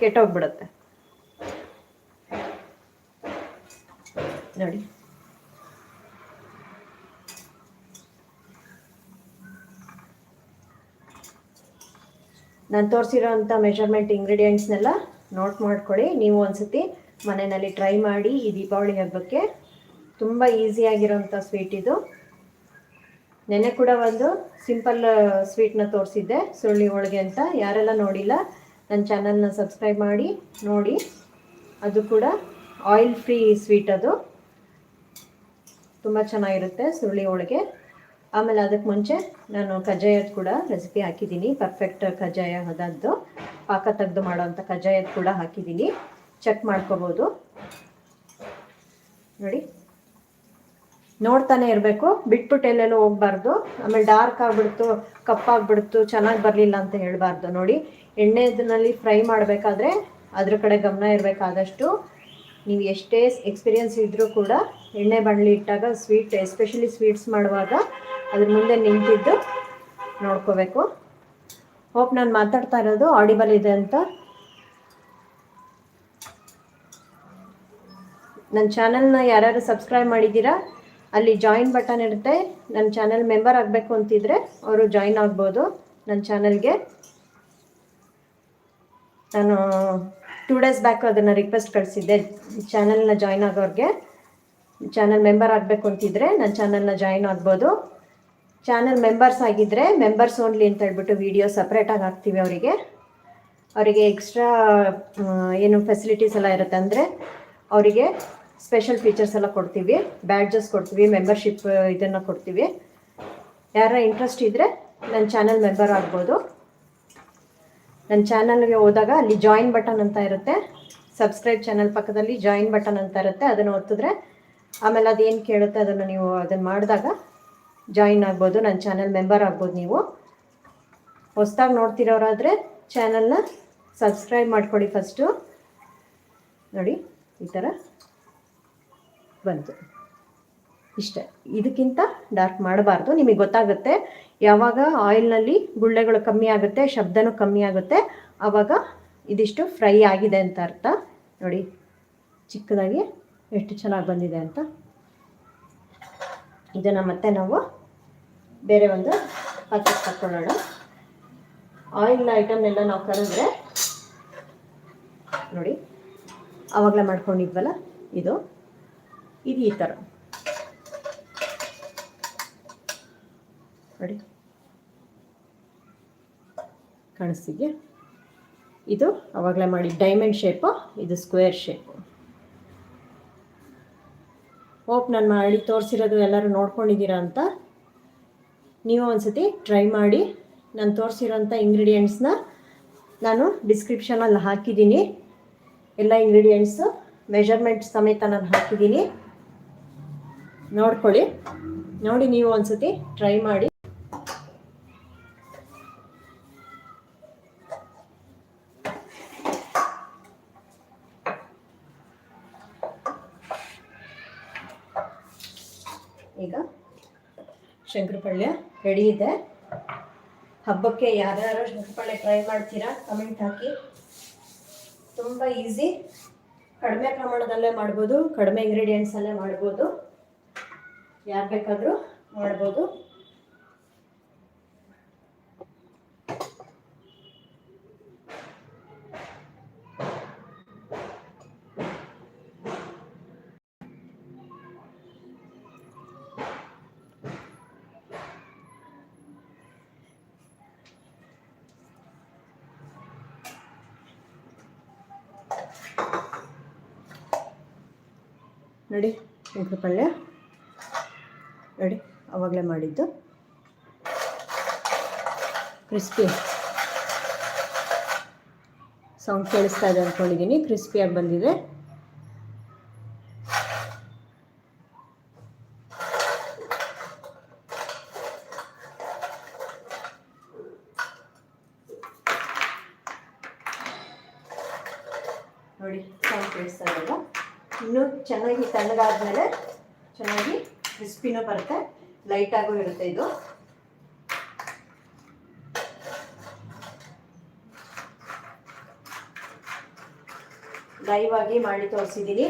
ಕೆಟ್ಟೋಗ್ಬಿಡುತ್ತೆ. ನೋಡಿ, ನಾನು ತೋರಿಸಿರೋ ಅಂಥ ಮೆಷರ್ಮೆಂಟ್ ಇಂಗ್ರೀಡಿಯೆಂಟ್ಸ್ನೆಲ್ಲ ನೋಟ್ ಮಾಡ್ಕೊಳ್ಳಿ. ನೀವು ಒಂದ್ಸತಿ ಮನೆಯಲ್ಲಿ ಟ್ರೈ ಮಾಡಿ. ಈ ದೀಪಾವಳಿ ಹಬ್ಬಕ್ಕೆ ತುಂಬ ಈಸಿಯಾಗಿರೋಂಥ ಸ್ವೀಟ್ ಇದು. ನೆನ್ನೆ ಕೂಡ ಒಂದು ಸಿಂಪಲ್ ಸ್ವೀಟ್ನ ತೋರಿಸಿದ್ದೆ, ಸುರುಳಿ ಹೋಳಿಗೆ ಅಂತ. ಯಾರೆಲ್ಲ ನೋಡಿಲ್ಲ ನನ್ನ ಚಾನಲ್ನ ಸಬ್ಸ್ಕ್ರೈಬ್ ಮಾಡಿ ನೋಡಿ. ಅದು ಕೂಡ ಆಯಿಲ್ ಫ್ರೀ ಸ್ವೀಟ್, ಅದು ತುಂಬ ಚೆನ್ನಾಗಿರುತ್ತೆ ಸುರುಳಿ ಹೋಳಿಗೆ. ಆಮೇಲೆ ಅದಕ್ಕೆ ಮುಂಚೆ ನಾನು ಕಜ್ಜಾಯದ ಕೂಡ ರೆಸಿಪಿ ಹಾಕಿದ್ದೀನಿ, ಪರ್ಫೆಕ್ಟ್ ಕಜ್ಜಾಯ ಅದದ್ದು ಪಾಕ ತೆಗೆದು ಮಾಡೋವಂಥ ಕಜ್ಜಾಯದ ಕೂಡ ಹಾಕಿದ್ದೀನಿ, ಚೆಕ್ ಮಾಡ್ಕೋಬೋದು ನೋಡಿ. ನೋಡ್ತಾನೆ ಇರಬೇಕು, ಬಿಟ್ಬಿಟ್ಟು ಎಲ್ಲೆಲ್ಲೋ ಹೋಗ್ಬಾರ್ದು. ಆಮೇಲೆ ಡಾರ್ಕ್ ಆಗಿಬಿಡ್ತು, ಕಪ್ಪಾಗ್ಬಿಡ್ತು, ಚೆನ್ನಾಗಿ ಬರಲಿಲ್ಲ ಅಂತ ಹೇಳಬಾರ್ದು ನೋಡಿ. ಎಣ್ಣೆನಲ್ಲಿ ಫ್ರೈ ಮಾಡಬೇಕಾದ್ರೆ ಅದ್ರ ಕಡೆ ಗಮನ ಇರಬೇಕಾದಷ್ಟು. ನೀವು ಎಷ್ಟೇ ಎಕ್ಸ್ಪೀರಿಯನ್ಸ್ ಇದ್ದರೂ ಕೂಡ ಎಣ್ಣೆ ಬಾಣಲಿ ಇಟ್ಟಾಗ ಸ್ವೀಟ್, ಎಸ್ಪೆಷಲಿ ಸ್ವೀಟ್ಸ್ ಮಾಡುವಾಗ ಅದ್ರ ಮುಂದೆ ನಿಂತಿದ್ದು ನೋಡ್ಕೋಬೇಕು. ಹೋಪ್ ನಾನು ಮಾತಾಡ್ತಾ ಇರೋದು ಆಡಿಬಲ್ ಇದೆ ಅಂತ. ನನ್ನ ಚಾನಲ್ನ ಯಾರ್ಯಾರು ಸಬ್ಸ್ಕ್ರೈಬ್ ಮಾಡಿದ್ದೀರಾ ಅಲ್ಲಿ ಜಾಯಿನ್ ಬಟನ್ ಇರುತ್ತೆ. ನನ್ನ ಚಾನಲ್ ಮೆಂಬರ್ ಆಗಬೇಕು ಅಂತಿದ್ರೆ ಅವರು ಜಾಯಿನ್ ಆಗ್ಬೋದು ನನ್ನ ಚಾನಲ್ಗೆ. ನಾನು 2 ಡೇಸ್ ಬ್ಯಾಕ್ ಅದನ್ನು ರಿಕ್ವೆಸ್ಟ್ ಕಳಿಸಿದ್ದೆ ಚಾನಲ್ನ ಜಾಯಿನ್ ಆಗೋರಿಗೆ. ಚಾನಲ್ ಮೆಂಬರ್ ಆಗಬೇಕು ಅಂತಿದ್ರೆ ನನ್ನ ಚಾನಲ್ನ ಜಾಯಿನ್ ಆಗ್ಬೋದು. ಚಾನಲ್ ಮೆಂಬರ್ಸ್ ಆಗಿದ್ದರೆ ಮೆಂಬರ್ಸ್ ಓನ್ಲಿ ಅಂತ ಹೇಳ್ಬಿಟ್ಟು ವೀಡಿಯೋ ಸಪ್ರೇಟಾಗಿ ಹಾಕ್ತೀವಿ. ಅವರಿಗೆ ಎಕ್ಸ್ಟ್ರಾ ಏನು ಫೆಸಿಲಿಟೀಸ್ ಎಲ್ಲ ಇರುತ್ತೆ ಅಂದರೆ ಅವರಿಗೆ ಸ್ಪೆಷಲ್ ಫೀಚರ್ಸ್ ಎಲ್ಲ ಕೊಡ್ತೀವಿ, ಬ್ಯಾಡ್ಜಸ್ ಕೊಡ್ತೀವಿ, ಮೆಂಬರ್ಶಿಪ್ ಇದನ್ನು ಕೊಡ್ತೀವಿ. ಯಾರ ಇಂಟ್ರೆಸ್ಟ್ ಇದ್ದರೆ ನನ್ನ ಚಾನಲ್ ಮೆಂಬರ್ ಆಗ್ಬೋದು. ನನ್ನ ಚಾನಲ್ಗೆ ಹೋದಾಗ ಅಲ್ಲಿ ಜಾಯಿನ್ ಬಟನ್ ಅಂತ ಇರುತ್ತೆ, ಸಬ್ಸ್ಕ್ರೈಬ್ ಚಾನಲ್ ಪಕ್ಕದಲ್ಲಿ ಜಾಯಿನ್ ಬಟನ್ ಅಂತ ಇರುತ್ತೆ, ಅದನ್ನು ಒತ್ತಿದ್ರೆ ಆಮೇಲೆ ಅದೇನು ಕೇಳುತ್ತೆ ಅದನ್ನು ನೀವು ಅದನ್ನು ಮಾಡಿದಾಗ ಜಾಯಿನ್ ಆಗ್ಬೋದು, ನನ್ನ ಚಾನಲ್ ಮೆಂಬರ್ ಆಗ್ಬೋದು. ನೀವು ಹೊಸದಾಗಿ ನೋಡ್ತಿರೋರಾದರೆ ಚಾನಲ್ನ ಸಬ್ಸ್ಕ್ರೈಬ್ ಮಾಡ್ಕೊಳ್ಳಿ ಫಸ್ಟು ನೋಡಿ. ಈ ಥರ ಬಂತು, ಇಷ್ಟೇ. ಇದಕ್ಕಿಂತ ಡಾರ್ಕ್ ಮಾಡಬಾರ್ದು. ನಿಮಗೆ ಗೊತ್ತಾಗುತ್ತೆ ಯಾವಾಗ ಆಯಿಲ್ನಲ್ಲಿ ಗುಳ್ಳೆಗಳು ಕಮ್ಮಿ ಆಗುತ್ತೆ, ಶಬ್ದನೂ ಕಮ್ಮಿ ಆಗುತ್ತೆ, ಆವಾಗ ಇದಿಷ್ಟು ಫ್ರೈ ಆಗಿದೆ ಅಂತ ಅರ್ಥ ನೋಡಿ. ಚಿಕ್ಕದಾಗಿ ಎಷ್ಟು ಚೆನ್ನಾಗಿ ಬಂದಿದೆ ಅಂತ. ಇದನ್ನು ಮತ್ತೆ ನಾವು ಬೇರೆ ಒಂದು ಪಾತ್ರೆಗೆ ಹಾಕ್ಕೊಳ್ಳೋಣ. ಆಯಿಲ್ ಐಟಮ್ನೆಲ್ಲ ನಾವು ಕರೆದ್ರೆ ನೋಡಿ, ಆವಾಗಲೇ ಮಾಡ್ಕೊಂಡಿದ್ವಲ್ಲ ಇದು ಈ ಥರ ನೋಡಿ ಕಾಣಿಸ್ತಿದೆಯಾ. ಇದು ಆವಾಗಲೇ ಮಾಡಿ ಡೈಮಂಡ್ ಶೇಪು, ಇದು ಸ್ಕ್ವೇರ್ ಶೇಪು. ಹೋಪ್ ನಾನು ಮಾಡಿ ತೋರಿಸಿರೋದು ಎಲ್ಲರೂ ನೋಡ್ಕೊಂಡಿದ್ದೀರಾ ಅಂತ. ನೀವು ಒಂದ್ಸತಿ ಟ್ರೈ ಮಾಡಿ. ನಾನು ತೋರಿಸಿರೋಂಥ ಇಂಗ್ರೀಡಿಯೆಂಟ್ಸ್ನ ನಾನು ಡಿಸ್ಕ್ರಿಪ್ಷನಲ್ಲಿ ಹಾಕಿದ್ದೀನಿ. ಎಲ್ಲ ಇಂಗ್ರೀಡಿಯೆಂಟ್ಸು ಮೆಷರ್ಮೆಂಟ್ ಸಮೇತ ನಾನು ಹಾಕಿದ್ದೀನಿ, ನೋಡ್ಕೊಳ್ಳಿ. ನೋಡಿ ನೀವು ಒಂದ್ಸತಿ ಟ್ರೈ ಮಾಡಿ. ಈಗ ಶಂಕರಪಳ್ಯ ರೆಡಿ ಇದೆ. ಹಬ್ಬಕ್ಕೆ ಯಾರ್ಯಾರು ಶಂಕರಪಳ್ಯ ಟ್ರೈ ಮಾಡ್ತೀರಾ ಕಮೆಂಟ್ ಹಾಕಿ. ತುಂಬ ಈಸಿ, ಕಡಿಮೆ ಪ್ರಮಾಣದಲ್ಲೇ ಮಾಡ್ಬೋದು, ಕಡಿಮೆ ಇಂಗ್ರೀಡಿಯೆಂಟ್ಸಲ್ಲೇ ಮಾಡ್ಬೋದು, ಯಾರು ಬೇಕಾದರೂ ಮಾಡ್ಬೋದು. ನೋಡಿ ಶಂಕರಪಳ್ಯ ನೋಡಿ, ಆವಾಗಲೇ ಮಾಡಿದ್ದು ಕ್ರಿಸ್ಪಿ ಸೌಂಡ್ ಕೇಳಿಸ್ತಾ ಇದೆ ಅಂದ್ಕೊಂಡಿದ್ದೀನಿ. ಕ್ರಿಸ್ಪಿಯಾಗಿ ಬಂದಿದೆ. ನೋಡಿ ಸೌಂಡ್ ಕೇಳಿಸ್ತಾ ಇದೆಯಲ್ಲ. ಇನ್ನೂ ಚೆನ್ನಾಗಿ ತಣ್ಣಗಾದ್ಮೇಲೆ ಚೆನ್ನಾಗಿ ಕ್ರಿಸ್ಪಿನೂ ಬರುತ್ತೆ, ಲೈಟಾಗೂ ಇರುತ್ತೆ. ಇದು ಲೈವ್ ಆಗಿ ಮಾಡಿ ತೋರಿಸಿದ್ದೀನಿ.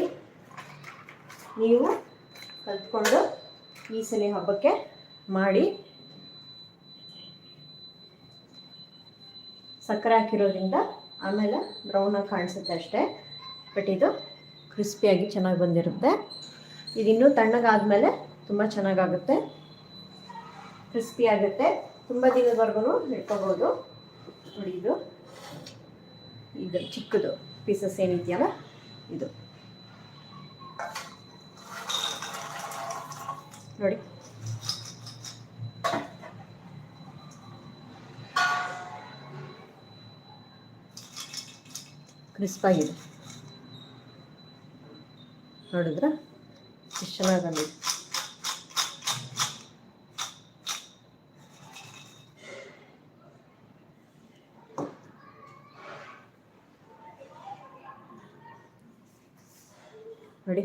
ನೀವು ಕಲ್ತ್ಕೊಂಡು ಈ ಸಲ ಹಬ್ಬಕ್ಕೆ ಮಾಡಿ. ಸಕ್ಕರೆ ಹಾಕಿರೋದ್ರಿಂದ ಆಮೇಲೆ ಬ್ರೌನಾಗಿ ಕಾಣಿಸುತ್ತೆ ಅಷ್ಟೇ, ಬಟ್ ಇದು ಕ್ರಿಸ್ಪಿಯಾಗಿ ಚೆನ್ನಾಗಿ ಬಂದಿರುತ್ತೆ. ಇದಿನ್ನೂ ತಣ್ಣಗಾದ್ಮೇಲೆ ತುಂಬ ಚೆನ್ನಾಗಾಗುತ್ತೆ. ಕ್ರಿಸ್ಪಿ ಆಗುತ್ತೆ, ತುಂಬ ದಿನದವರೆಗೂ ಇಟ್ಕೋಬೋದು. ನೋಡಿ ಇದು ಚಿಕ್ಕದು ಪೀಸಸ್ ಏನಿದೆಯಲ್ಲ ಇದು ನೋಡಿ. ಕ್ರಿಸ್ಪಾಗಿದೆ, ನೋಡಿದ್ರ ಎಷ್ಟು ಚೆನ್ನಾಗಿ ಬಂದಿದೆ. ನೋಡಿ,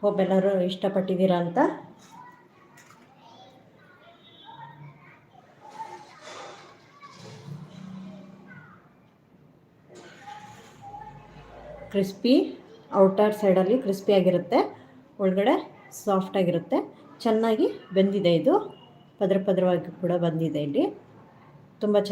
ಒಬ್ಬೆಲ್ಲರೂ ಇಷ್ಟಪಟ್ಟಿದ್ದೀರಾ ಅಂತ. ಕ್ರಿಸ್ಪಿ, ಔಟರ್ ಸೈಡಲ್ಲಿ ಕ್ರಿಸ್ಪಿಯಾಗಿರುತ್ತೆ, ಒಳಗಡೆ ಸಾಫ್ಟಾಗಿರುತ್ತೆ, ಚೆನ್ನಾಗಿ ಬೆಂದಿದೆ. ಇದು ಪದರವಾಗಿ ಕೂಡ ಬಂದಿದೆ ಇಲ್ಲಿ, ತುಂಬ ಚೆನ್ನಾಗಿ